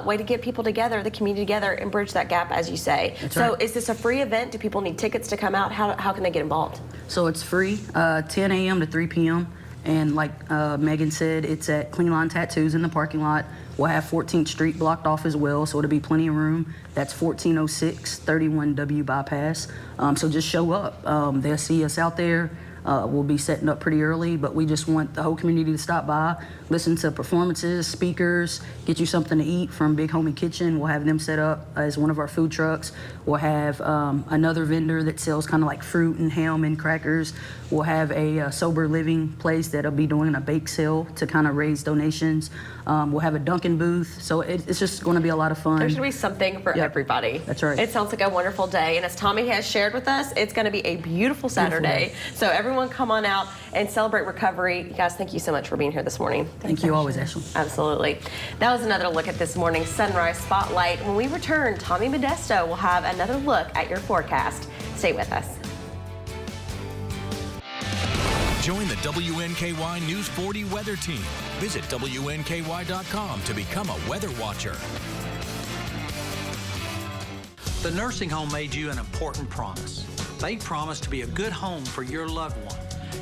way to get people together, the community together, and bridge that gap, as you say. So is this a free event? Do people need tickets to come out? How can they get involved? So it's free, 10 a.m. to 3 p.m. And like Megan said, it's at Clean Line Tattoos in the parking lot. We'll have 14th Street blocked off as well, so it'll be plenty of room. That's 1406 31W Bypass. So just show up. They'll see us out there. We'll be setting up pretty early, but we just want the whole community to stop by, listen to performances, speakers, get you something to eat from Big Homie Kitchen. We'll have them set up as one of our food trucks. We'll have another vendor that sells kind of like fruit and ham and crackers. We'll have a sober living place that'll be doing a bake sale to kind of raise donations. We'll have a Dunkin' booth, so it's just going to be a lot of fun. There's going to be something for everybody. That's right. It sounds like a wonderful day, and as Tommy has shared with us, it's going to be a beautiful Saturday. So everyone come on out and celebrate recovery. You guys, thank you so much for being here this morning. Thank you always, Ashley. Absolutely. That was another look at this morning's Sunrise Spotlight. When we return, Tommy Modesto will have another look at your forecast. Stay with us. Join the WNKY News 40 weather team. Visit WNKY.com to become a weather watcher. The nursing home made you an important promise. They promised to be a good home for your loved one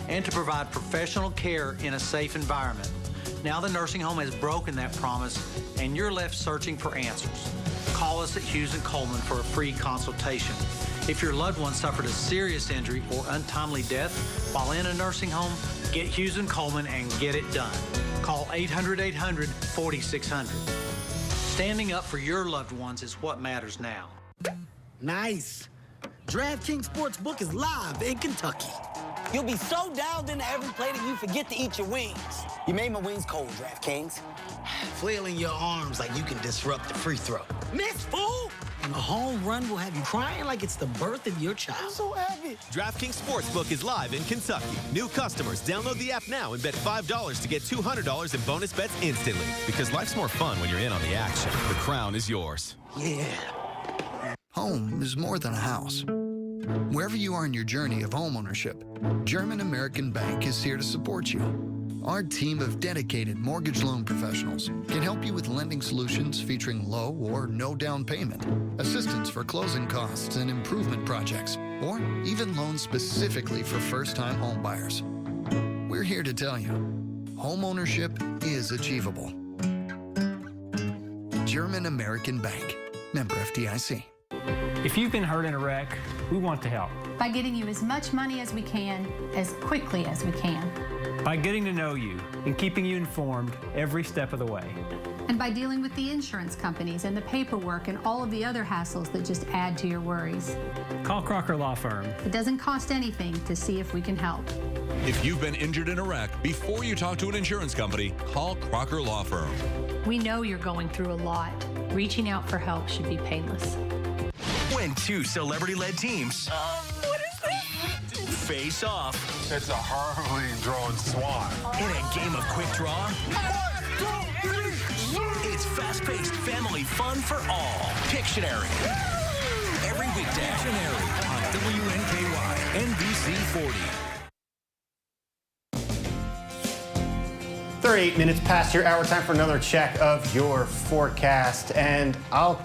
and to provide professional care in a safe environment. Now the nursing home has broken that promise, and you're left searching for answers. Call us at Hughes & Coleman for a free consultation. If your loved one suffered a serious injury or untimely death while in a nursing home, get Hughes & Coleman and get it done. Call 800-800-4600. Standing up for your loved ones is what matters now. Nice. DraftKings Sportsbook is live in Kentucky. You'll be so dialed into every play that you forget to eat your wings. You made my wings cold, DraftKings. Flailing your arms like you can disrupt the free throw. Miss, fool! A home run will have you crying like it's the birth of your child. I'm so happy. DraftKings Sportsbook is live in Kentucky. New customers, download the app now and bet $5 to get $200 in bonus bets instantly. Because life's more fun when you're in on the action. The crown is yours. Yeah. Home is more than a house. Wherever you are in your journey of homeownership, German American Bank is here to support you. Our team of dedicated mortgage loan professionals can help you with lending solutions featuring low or no down payment, assistance for closing costs and improvement projects, or even loans specifically for first-time home buyers. We're here to tell you, homeownership is achievable. German American Bank, member FDIC. If you've been hurt in a wreck, we want to help. By getting you as much money as we can, as quickly as we can. By getting to know you and keeping you informed every step of the way. And by dealing with the insurance companies and the paperwork and all of the other hassles that just add to your worries. Call Crocker Law Firm. It doesn't cost anything to see if we can help. If you've been injured in a wreck, before you talk to an insurance company, call Crocker Law Firm. We know you're going through a lot. Reaching out for help should be painless. When two celebrity-led teams What is this? face off It's a Harley-drawn swan. in a game of quick draw, 1, 2, 3, shoot! it's fast-paced family fun for all. Pictionary. Every weekday. Pictionary on WNKY, NBC 40. 38 minutes past your hour, time for another check of your forecast. And I'll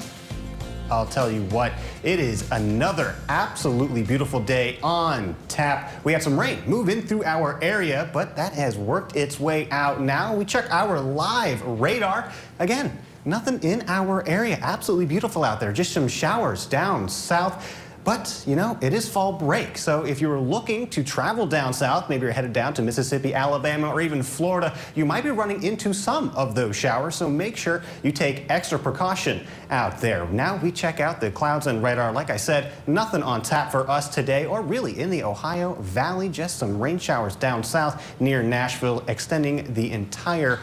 tell you what, it is another absolutely beautiful day on tap. We had some rain move in through our area, but that has worked its way out now. We check our live radar. Again, nothing in our area. Absolutely beautiful out there. Just some showers down south. But, you know, it is fall break, so if you were looking to travel down south, maybe you're headed down to Mississippi, Alabama, or even Florida, you might be running into some of those showers, so make sure you take extra precaution out there. Now we check out the clouds and radar. Like I said, nothing on tap for us today, or really in the Ohio Valley, just some rain showers down south near Nashville, extending the entire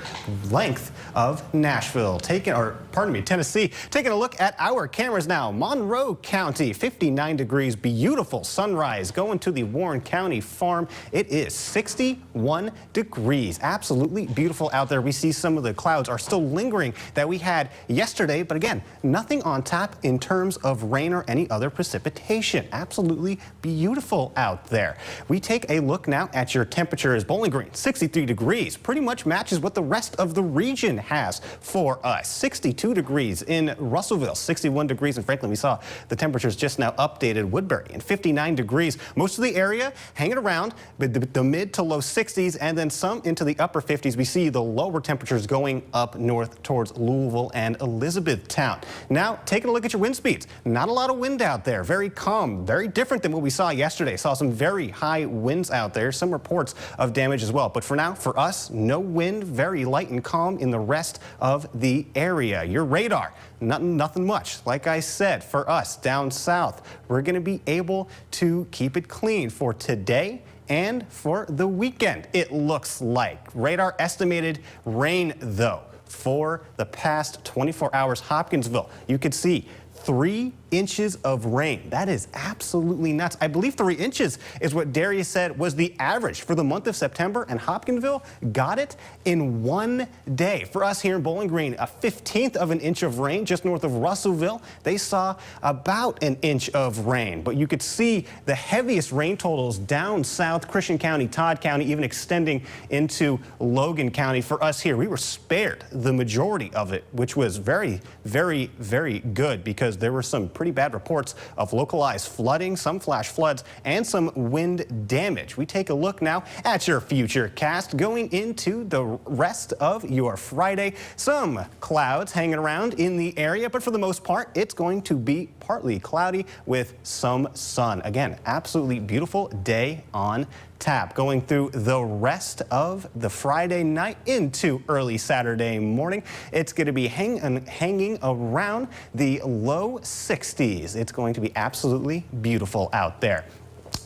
length of Nashville. Tennessee. Taking a look at our cameras now. Monroe County, 59 degrees, beautiful sunrise going to the Warren County farm. It is 61 degrees. Absolutely beautiful out there. We see some of the clouds are still lingering that we had yesterday, but again, nothing on tap in terms of rain or any other precipitation. Absolutely beautiful out there. We take a look now at your temperatures. Bowling Green, 63 degrees, pretty much matches what the rest of the region has for us. 62 degrees in Russellville, 61 degrees in Franklin. We saw the temperatures just now updated. Woodbury and 59 degrees. Most of the area hanging around the mid to low 60s, and then some into the upper 50s. We see the lower temperatures going up north towards Louisville and Elizabethtown. Now, taking a look at your wind speeds. Not a lot of wind out there. Very calm. Very different than what we saw yesterday. Saw some very high winds out there. Some reports of damage as well. But for now, for us, no wind. Very light and calm in the rest of the area. Your radar. Nothing much. Like I said, for us down south, we're going to be able to keep it clean for today and for the weekend, it looks like. Radar estimated rain, though, for the past 24 hours. Hopkinsville, you could see 3 inches of rain. That is absolutely nuts. I believe 3 inches is what Darius said was the average for the month of September, and Hopkinsville got it in 1 day. For us here in Bowling Green, a 1/15 of an inch of rain just north of Russellville. They saw about an inch of rain, but you could see the heaviest rain totals down south, Christian County, Todd County, even extending into Logan County. For us here, we were spared the majority of it, which was very, very, very good, because there were some pretty bad reports of localized flooding, some flash floods, and some wind damage. We take a look now at your future cast going into the rest of your Friday. Some clouds hanging around in the area, but for the most part, it's going to be partly cloudy with some sun. Again, absolutely beautiful day on tap going through the rest of the Friday night into early Saturday morning. It's going to be hanging around the low 60s. It's going to be absolutely beautiful out there.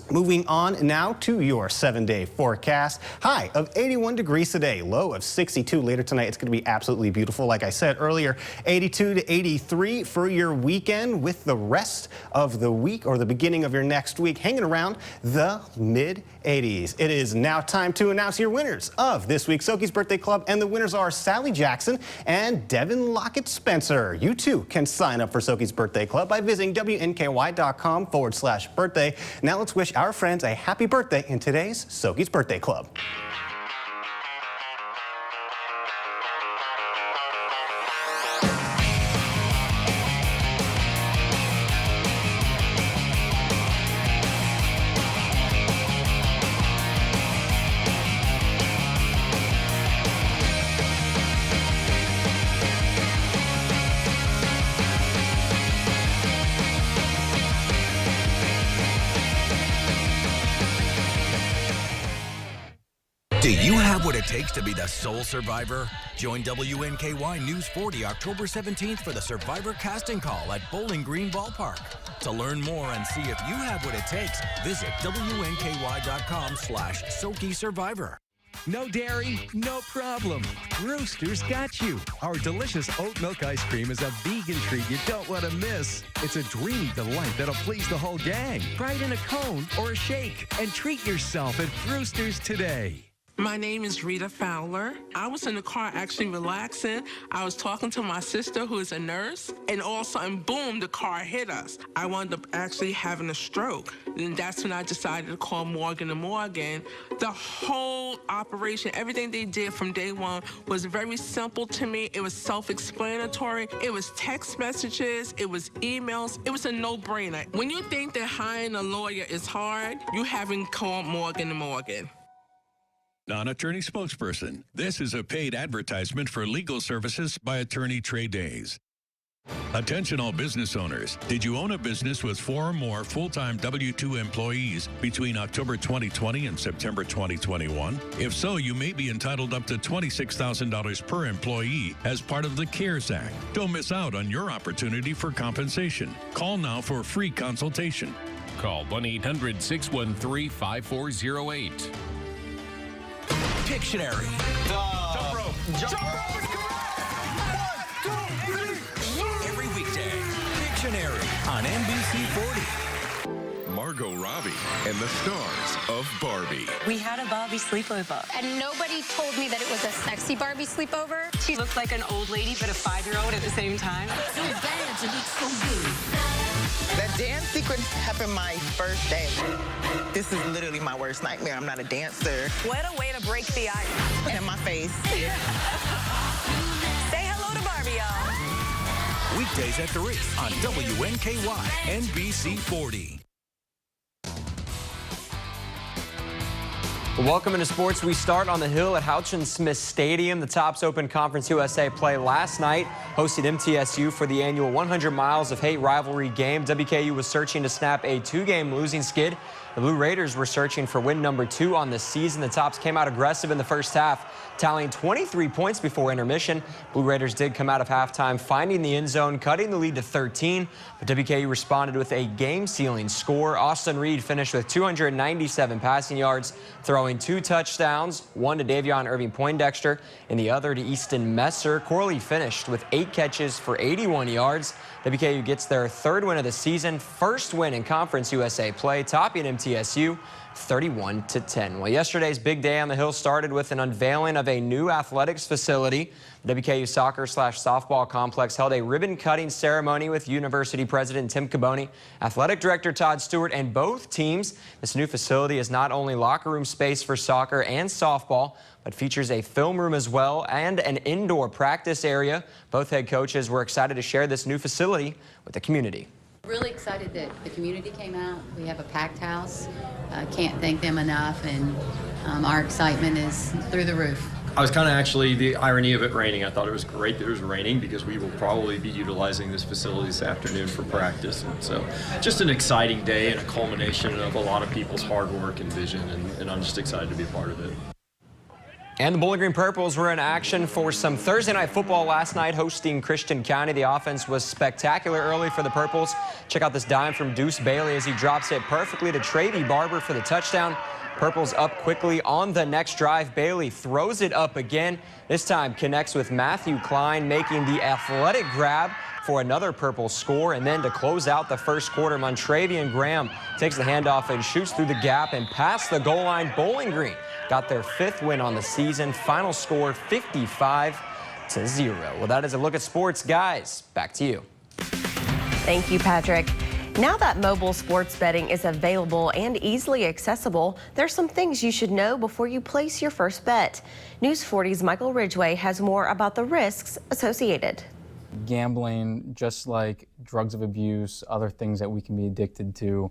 Moving on now to your 7-day forecast. High of 81 degrees today, low of 62 later tonight. It's going to be absolutely beautiful. Like I said earlier, 82 to 83 for your weekend, with the rest of the week or the beginning of your next week hanging around the mid-80s. It is now time to announce your winners of this week's Soki's Birthday Club, and the winners are Sally Jackson and Devin Lockett Spencer. You too can sign up for Soki's Birthday Club by visiting WNKY.com/birthday. Now let's wish our friends a happy birthday in today's Soki's Birthday Club. Do you have what it takes to be the sole survivor? Join WNKY News 40 October 17th for the Survivor Casting Call at Bowling Green Ballpark. To learn more and see if you have what it takes, visit WNKY.com/Soki Survivor. No dairy, no problem. Rooster's got you. Our delicious oat milk ice cream is a vegan treat you don't want to miss. It's a dreamy delight that'll please the whole gang. Try it in a cone or a shake and treat yourself at Rooster's today. My name is Rita Fowler. I was in the car actually relaxing. I was talking to my sister who is a nurse, and all of a sudden, boom, the car hit us. I wound up actually having a stroke. And that's when I decided to call Morgan & Morgan. The whole operation, everything they did from day one was very simple to me. It was self-explanatory. It was text messages. It was emails. It was a no-brainer. When you think that hiring a lawyer is hard, you haven't called Morgan & Morgan. Non-attorney spokesperson. This is a paid advertisement for legal services by Attorney Trade Days. Attention all business owners. Did you own a business with 4 or more full-time W-2 employees between October 2020 and September 2021? If so, you may be entitled up to $26,000 per employee as part of the CARES Act. Don't miss out on your opportunity for compensation. Call now for a free consultation. Call 1-800-613-5408. Pictionary. Jump rope. Jump rope is correct. 1, 2, 3. Every weekday, Pictionary on NBC 40. Margot Robbie and the stars of Barbie. We had a Barbie sleepover. And nobody told me that it was a sexy Barbie sleepover. She looked like an old lady, but a 5-year-old at the same time. So bad to look so good. That dance sequence happened my first day. This is literally my worst nightmare. I'm not a dancer. What a way to break the ice. And in my face. Say hello to Barbie, y'all. Weekdays at 3 on WNKY NBC 40. Welcome into sports. We start on the Hill at Houchin Smith Stadium. The Tops Open Conference USA play last night hosted MTSU for the annual 100 Miles of Hate rivalry game. WKU was searching to snap a 2-game losing skid. The Blue Raiders were searching for win number 2 on the season. The Tops came out aggressive in the first half, tallying 23 points before intermission. Blue Raiders did come out of halftime, finding the end zone, cutting the lead to 13. But WKU responded with a game-sealing score. Austin Reed finished with 297 passing yards, throwing 2 touchdowns, one to Davion Irving Poindexter and the other to Easton Messer. Corley finished with 8 catches for 81 yards. WKU gets their 3rd win of the season, first win in Conference USA play, topping MTSU 31-10. Well, yesterday's big day on the Hill started with an unveiling of a new athletics facility. The WKU soccer/softball complex held a ribbon-cutting ceremony with University President Tim Caboni, Athletic Director Todd Stewart, and both teams. This new facility is not only locker room space for soccer and softball, but features a film room as well and an indoor practice area. Both head coaches were excited to share this new facility with the community. Really excited that the community came out. We have a packed house. Can't thank them enough, and our excitement is through the roof. I was kind of actually, the irony of it raining, I thought it was great that it was raining because we will probably be utilizing this facility this afternoon for practice. And so just an exciting day and a culmination of a lot of people's hard work and vision, and I'm just excited to be a part of it. And the Bowling Green Purples were in action for some Thursday night football last night, hosting Christian County. The offense was spectacular early for the Purples. Check out this dime from Deuce Bailey as he drops it perfectly to Travy Barber for the touchdown. Purples up quickly on the next drive. Bailey throws it up again. This time connects with Matthew Klein, making the athletic grab for another Purple score. And then to close out the first quarter, Montravian Graham takes the handoff and shoots through the gap and past the goal line. Bowling Green got their 5th win on the season. Final score 55-0. Well, that is a look at sports. Guys, back to you. Thank you, Patrick. Now that mobile sports betting is available and easily accessible, there's some things you should know before you place your first bet. News 40's Michael Ridgway has more about the risks associated. Gambling, just like drugs of abuse, other things that we can be addicted to,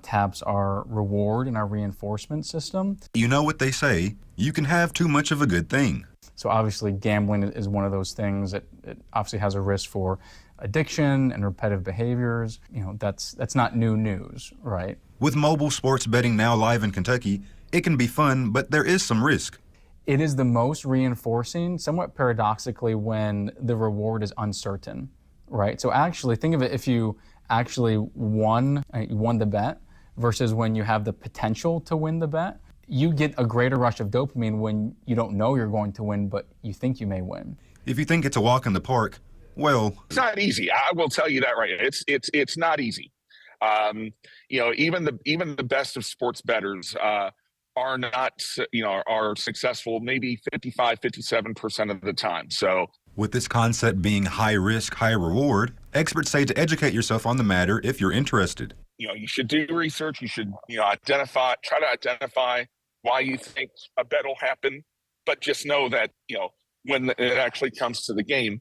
taps our reward and our reinforcement system. You know what they say, you can have too much of a good thing. So obviously gambling is one of those things that it obviously has a risk for addiction and repetitive behaviors. You know, that's not new news, right? With mobile sports betting now live in Kentucky, it can be fun, but there is some risk. It is the most reinforcing, somewhat paradoxically, when the reward is uncertain, right? So actually, think of it if you actually won the bet versus when you have the potential to win the bet. You get a greater rush of dopamine when you don't know you're going to win, but you think you may win. If you think it's a walk in the park, well, it's not easy. I will tell you that right. It's not easy. You know, even the best of sports bettors are not, are successful maybe 57% of the time. So with this concept being high risk, high reward, experts say to educate yourself on the matter if you're interested. You know, you should do research. You should, try to identify why you think a bet will happen, but just know that, when it actually comes to the game,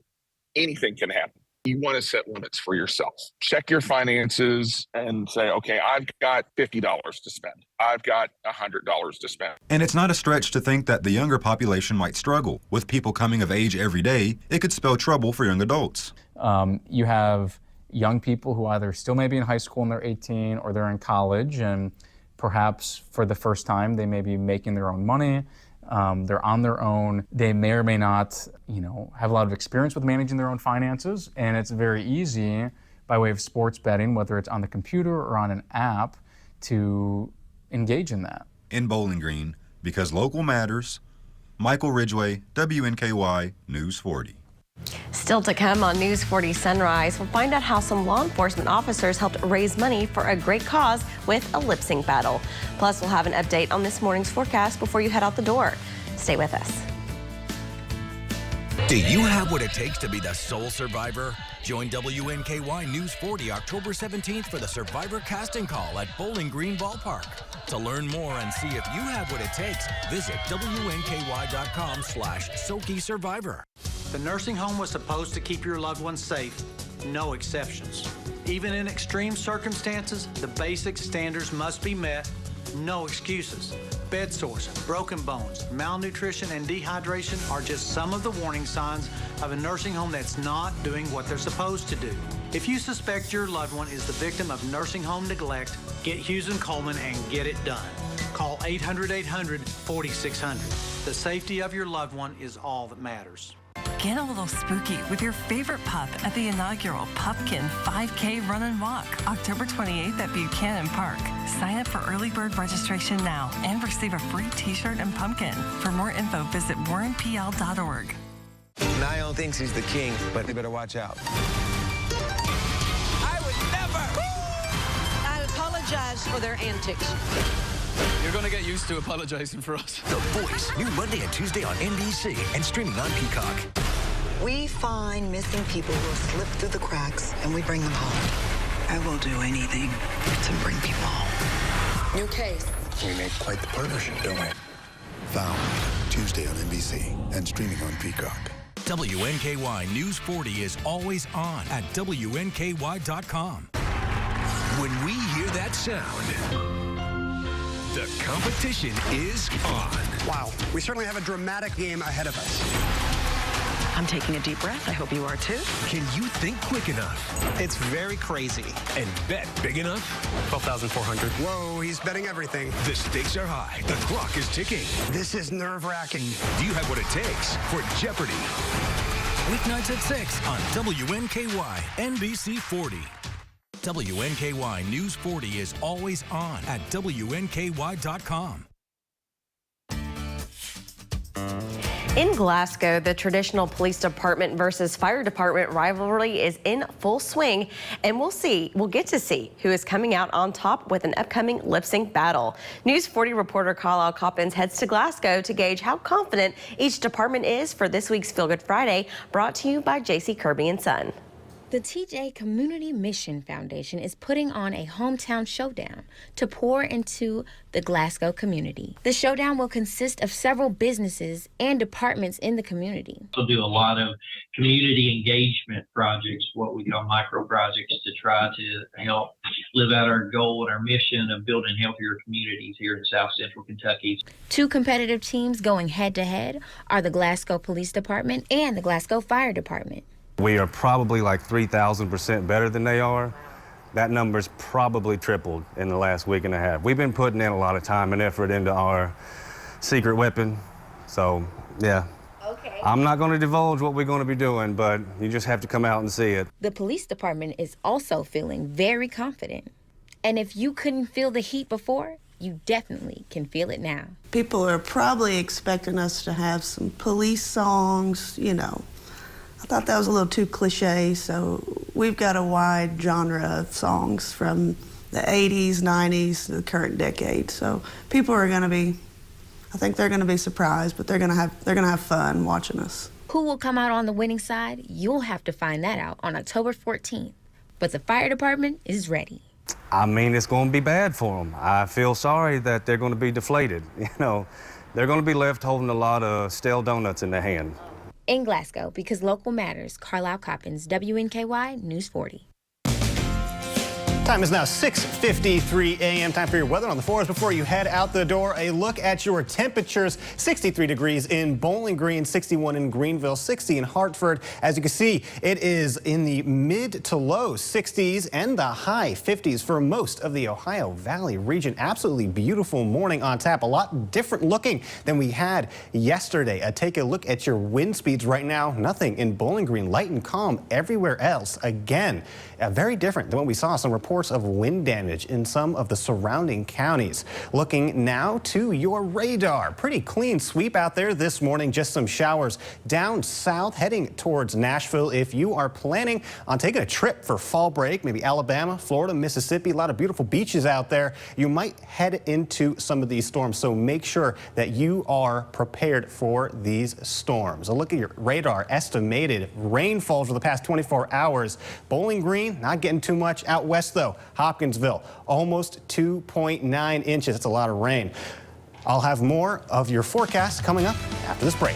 anything can happen. You want to set limits for yourself. Check your finances and say, okay, I've got $50 to spend. I've got $100 to spend. And it's not a stretch to think that the younger population might struggle. With people coming of age every day, it could spell trouble for young adults. You have young people who either still may be in high school and they're 18 or they're in college, and perhaps for the first time they may be making their own money. They're on their own. They may or may not, have a lot of experience with managing their own finances, and it's very easy by way of sports betting, whether it's on the computer or on an app, to engage in that. In Bowling Green, because local matters, Michael Ridgway, WNKY News 40. Still to come on News 40 Sunrise, we'll find out how some law enforcement officers helped raise money for a great cause with a lip sync battle. Plus, we'll have an update on this morning's forecast before you head out the door. Stay with us. Do you have what it takes to be the sole survivor? Join WNKY News 40 October 17th for the Survivor Casting Call at Bowling Green Ballpark. To learn more and see if you have what it takes, visit WNKY.com/Soki Survivor. The nursing home was supposed to keep your loved ones safe, no exceptions. Even in extreme circumstances, the basic standards must be met, no excuses. Bed sores, broken bones, malnutrition, and dehydration are just some of the warning signs of a nursing home that's not doing what they're supposed to do. If you suspect your loved one is the victim of nursing home neglect, get Hughes and Coleman and get it done. Call 800-800-4600. The safety of your loved one is all that matters. Get a little spooky with your favorite pup at the inaugural Pupkin 5K Run and Walk, October 28th at Buchanan Park. Sign up for early bird registration now and receive a free t-shirt and pumpkin. For more info, visit warrenpl.org. Niall thinks he's the king, but they better watch out. I would never! I apologize for their antics. You're going to get used to apologizing for us. The Voice, new Monday and Tuesday on NBC and streaming on Peacock. We find missing people who have slipped through the cracks, and we bring them home. I will do anything to bring people home. New case. We make quite the partnership, don't we? Found, Tuesday on NBC and streaming on Peacock. WNKY News 40 is always on at WNKY.com. When we hear that sound, the competition is on. Wow, we certainly have a dramatic game ahead of us. I'm taking a deep breath. I hope you are too. Can you think quick enough? It's very crazy. And bet big enough? 12,400. Whoa, he's betting everything. The stakes are high. The clock is ticking. This is nerve-wracking. Do you have what it takes for Jeopardy? Weeknights at 6 on WNKY NBC 40. WNKY News 40 is always on at WNKY.com. In Glasgow, the traditional police department versus fire department rivalry is in full swing, and we'll get to see who is coming out on top with an upcoming lip sync battle. News 40 reporter Carlisle Coppins heads to Glasgow to gauge how confident each department is for this week's Feel Good Friday, brought to you by J.C. Kirby & Son. The TJ Community Mission Foundation is putting on a hometown showdown to pour into the Glasgow community. The showdown will consist of several businesses and departments in the community. We'll do a lot of community engagement projects, what we call micro projects, to try to help live out our goal and our mission of building healthier communities here in South Central Kentucky. Two competitive teams going head-to-head are the Glasgow Police Department and the Glasgow Fire Department. We are probably like 3,000% better than they are. That number's probably tripled in the last week and a half. We've been putting in a lot of time and effort into our secret weapon. So, yeah. Okay. I'm not going to divulge what we're going to be doing, but you just have to come out and see it. The police department is also feeling very confident. And if you couldn't feel the heat before, you definitely can feel it now. People are probably expecting us to have some police songs, you know. I thought that was a little too cliche, so we've got a wide genre of songs from the 80s, 90s to the current decade. So people are going to be, I think they're going to be surprised, but they're going to have fun watching us. Who will come out on the winning side? You'll have to find that out on October 14th. But the fire department is ready. I mean, it's going to be bad for them. I feel sorry that they're going to be deflated. You know, they're going to be left holding a lot of stale donuts in their hand. In Glasgow, because local matters, Carlisle Coppins, WNKY News 40. Time is now 6:53 a.m. Time for your weather on the 4s. Before you head out the door, a look at your temperatures. 63 degrees in Bowling Green, 61 in Greenville, 60 in Hartford. As you can see, it is in the mid to low 60s and the high 50s for most of the Ohio Valley region. Absolutely beautiful morning on tap. A lot different looking than we had yesterday. Take a look at your wind speeds right now. Nothing in Bowling Green, light and calm everywhere else. Again, very different than what we saw. Some reports of wind damage in some of the surrounding counties. Looking now to your radar. Pretty clean sweep out there this morning. Just some showers down south heading towards Nashville. If you are planning on taking a trip for fall break, maybe Alabama, Florida, Mississippi, a lot of beautiful beaches out there, you might head into some of these storms. So make sure that you are prepared for these storms. A look at your radar. Estimated rainfall for the past 24 hours. Bowling Green, not getting too much. Out west though, Hopkinsville, almost 2.9 inches. That's a lot of rain. I'll have more of your forecast coming up after this break.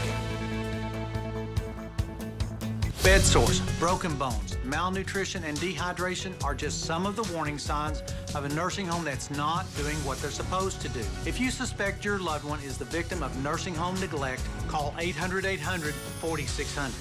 Bed sores, broken bones, malnutrition, and dehydration are just some of the warning signs of a nursing home that's not doing what they're supposed to do. If you suspect your loved one is the victim of nursing home neglect, call 800-800-4600.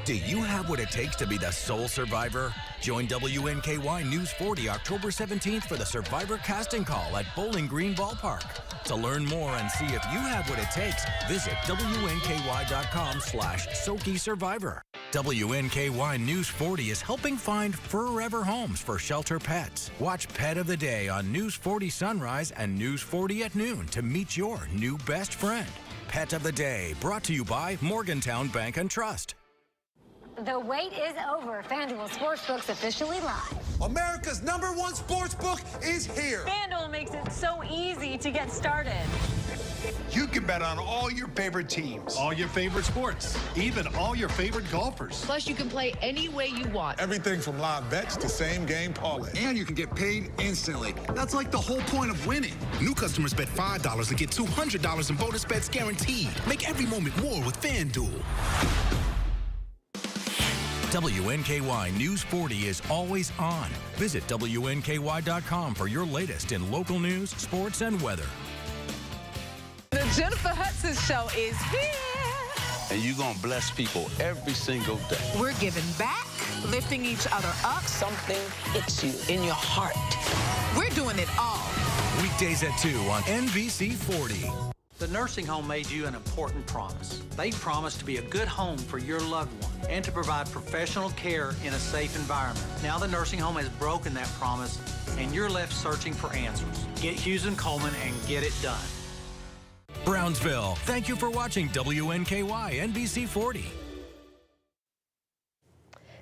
Do you have what it takes to be the sole survivor? Join WNKY News 40 October 17th for the Survivor Casting Call at Bowling Green Ballpark. To learn more and see if you have what it takes, visit WNKY.com/SokiSurvivor. WNKY News 40 is helping find forever homes for shelter pets. Watch Pet of the Day on News 40 Sunrise and News 40 at noon to meet your new best friend. Pet of the Day, brought to you by Morgantown Bank and Trust. The wait is over. FanDuel Sportsbook's officially live. America's #1 sportsbook is here. FanDuel makes it so easy to get started. You can bet on all your favorite teams, all your favorite sports, even all your favorite golfers. Plus, you can play any way you want. Everything from live bets to same-game parlays. And you can get paid instantly. That's like the whole point of winning. New customers bet $5 and get $200 in bonus bets guaranteed. Make every moment more with FanDuel. WNKY News 40 is always on. Visit WNKY.com for your latest in local news, sports, and weather. The Jennifer Hudson Show is here. and you're going to bless people every single day. We're giving back, lifting each other up. Something hits you in your heart. We're doing it all. Weekdays at 2 on NBC 40. The nursing home made you an important promise. They promised to be a good home for your loved one and to provide professional care in a safe environment. Now the nursing home has broken that promise and you're left searching for answers. Get Hughes and Coleman and get it done. Brownsville, thank you for watching WNKY NBC 40.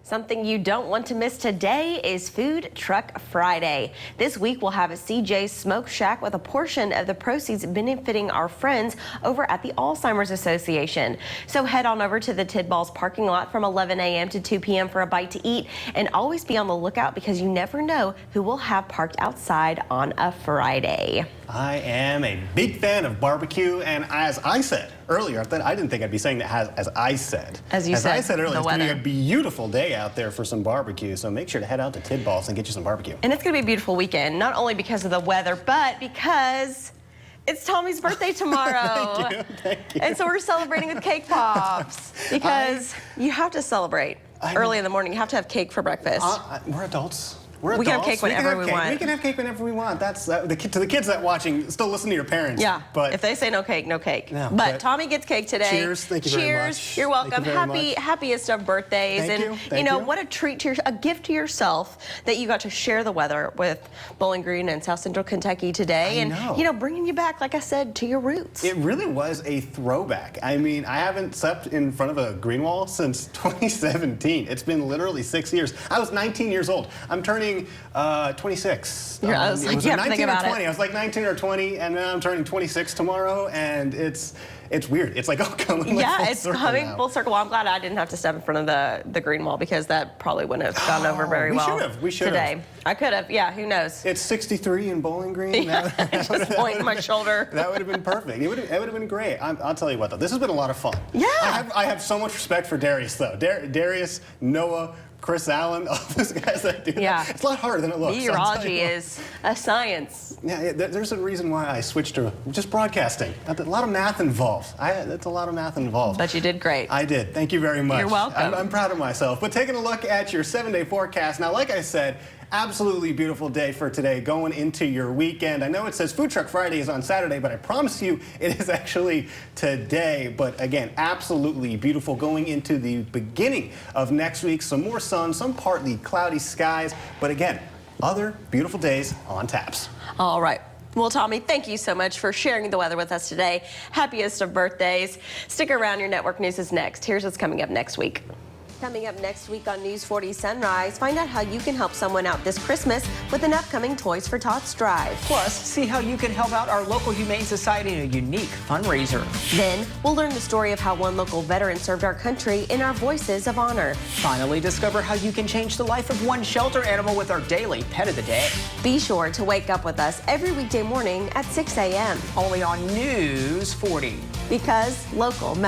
Something you don't want to miss today is Food Truck Friday. This week we'll have a CJ's Smoke Shack with a portion of the proceeds benefiting our friends over at the Alzheimer's Association. So head on over to the Tidballs parking lot from 11 a.m. to 2 p.m. for a bite to eat, and always be on the lookout because you never know who will have parked outside on a Friday. I am a big fan of barbecue, and as I said earlier, I didn't think I'd be saying that as I said. As I said earlier, the it's going to weather. be a beautiful day out there for some barbecue, so make sure to head out to Tidballs and get you some barbecue. And it's going to be a beautiful weekend, not only because of the weather, but because it's Tommy's birthday tomorrow. Thank you. And so we're celebrating with cake pops because you have to celebrate early in the morning. You have to have cake for breakfast. We're adults. We can have cake whenever we want. We can have cake whenever we want. That's to the kids that watching. Still listen to your parents. Yeah. But if they say no cake, no cake. No, but Tommy gets cake today. Cheers. Thank you very much. Cheers. You're welcome. Thank you very much. Happiest of birthdays. Thank you. And you know what a treat to a gift to yourself that you got to share the weather with Bowling Green and South Central Kentucky today. And bringing you back, like I said, to your roots. It really was a throwback. I mean, I haven't slept in front of a green wall since 2017. It's been literally 6 years. I was 19 years old. I'm turning 26. I was like, you have to think about 20. I was like 19 or 20, and then I'm turning 26 tomorrow, and it's weird. It's like, coming it's coming full circle. Well, I'm glad I didn't have to step in front of the green wall because that probably wouldn't have gone over very well. We should have today. I could have. Yeah, who knows? It's 63 in Bowling Green. Just pointing my shoulder. That would have been perfect. It would have been great. I'll tell you what, though. This has been a lot of fun. Yeah. I have so much respect for Darius, though. Darius, Noah, Chris Allen, all those guys that do that. It's a lot harder than it looks. Meteorology is a science. Yeah, there's a reason why I switched to just broadcasting. A lot of math involved. That's a lot of math involved. But you did great. I did. Thank you very much. You're welcome. I'm proud of myself. But taking a look at your 7-day forecast. Now, like I said, absolutely beautiful day for today going into your weekend. I know it says Food Truck Friday is on Saturday, but I promise you it is actually today. But again, absolutely beautiful going into the beginning of next week. Some more sun, some partly cloudy skies, but again, other beautiful days on taps. All right. Well, Tommy, thank you so much for sharing the weather with us today. Happiest of birthdays. Stick around. Your network news is next. Here's what's coming up next week. Coming up next week on News 40 Sunrise, find out how you can help someone out this Christmas with an upcoming Toys for Tots drive. Plus, see how you can help out our local Humane Society in a unique fundraiser. Then, we'll learn the story of how one local veteran served our country in our Voices of Honor. Finally, discover how you can change the life of one shelter animal with our daily Pet of the Day. Be sure to wake up with us every weekday morning at 6 a.m. Only on News 40. Because local matters.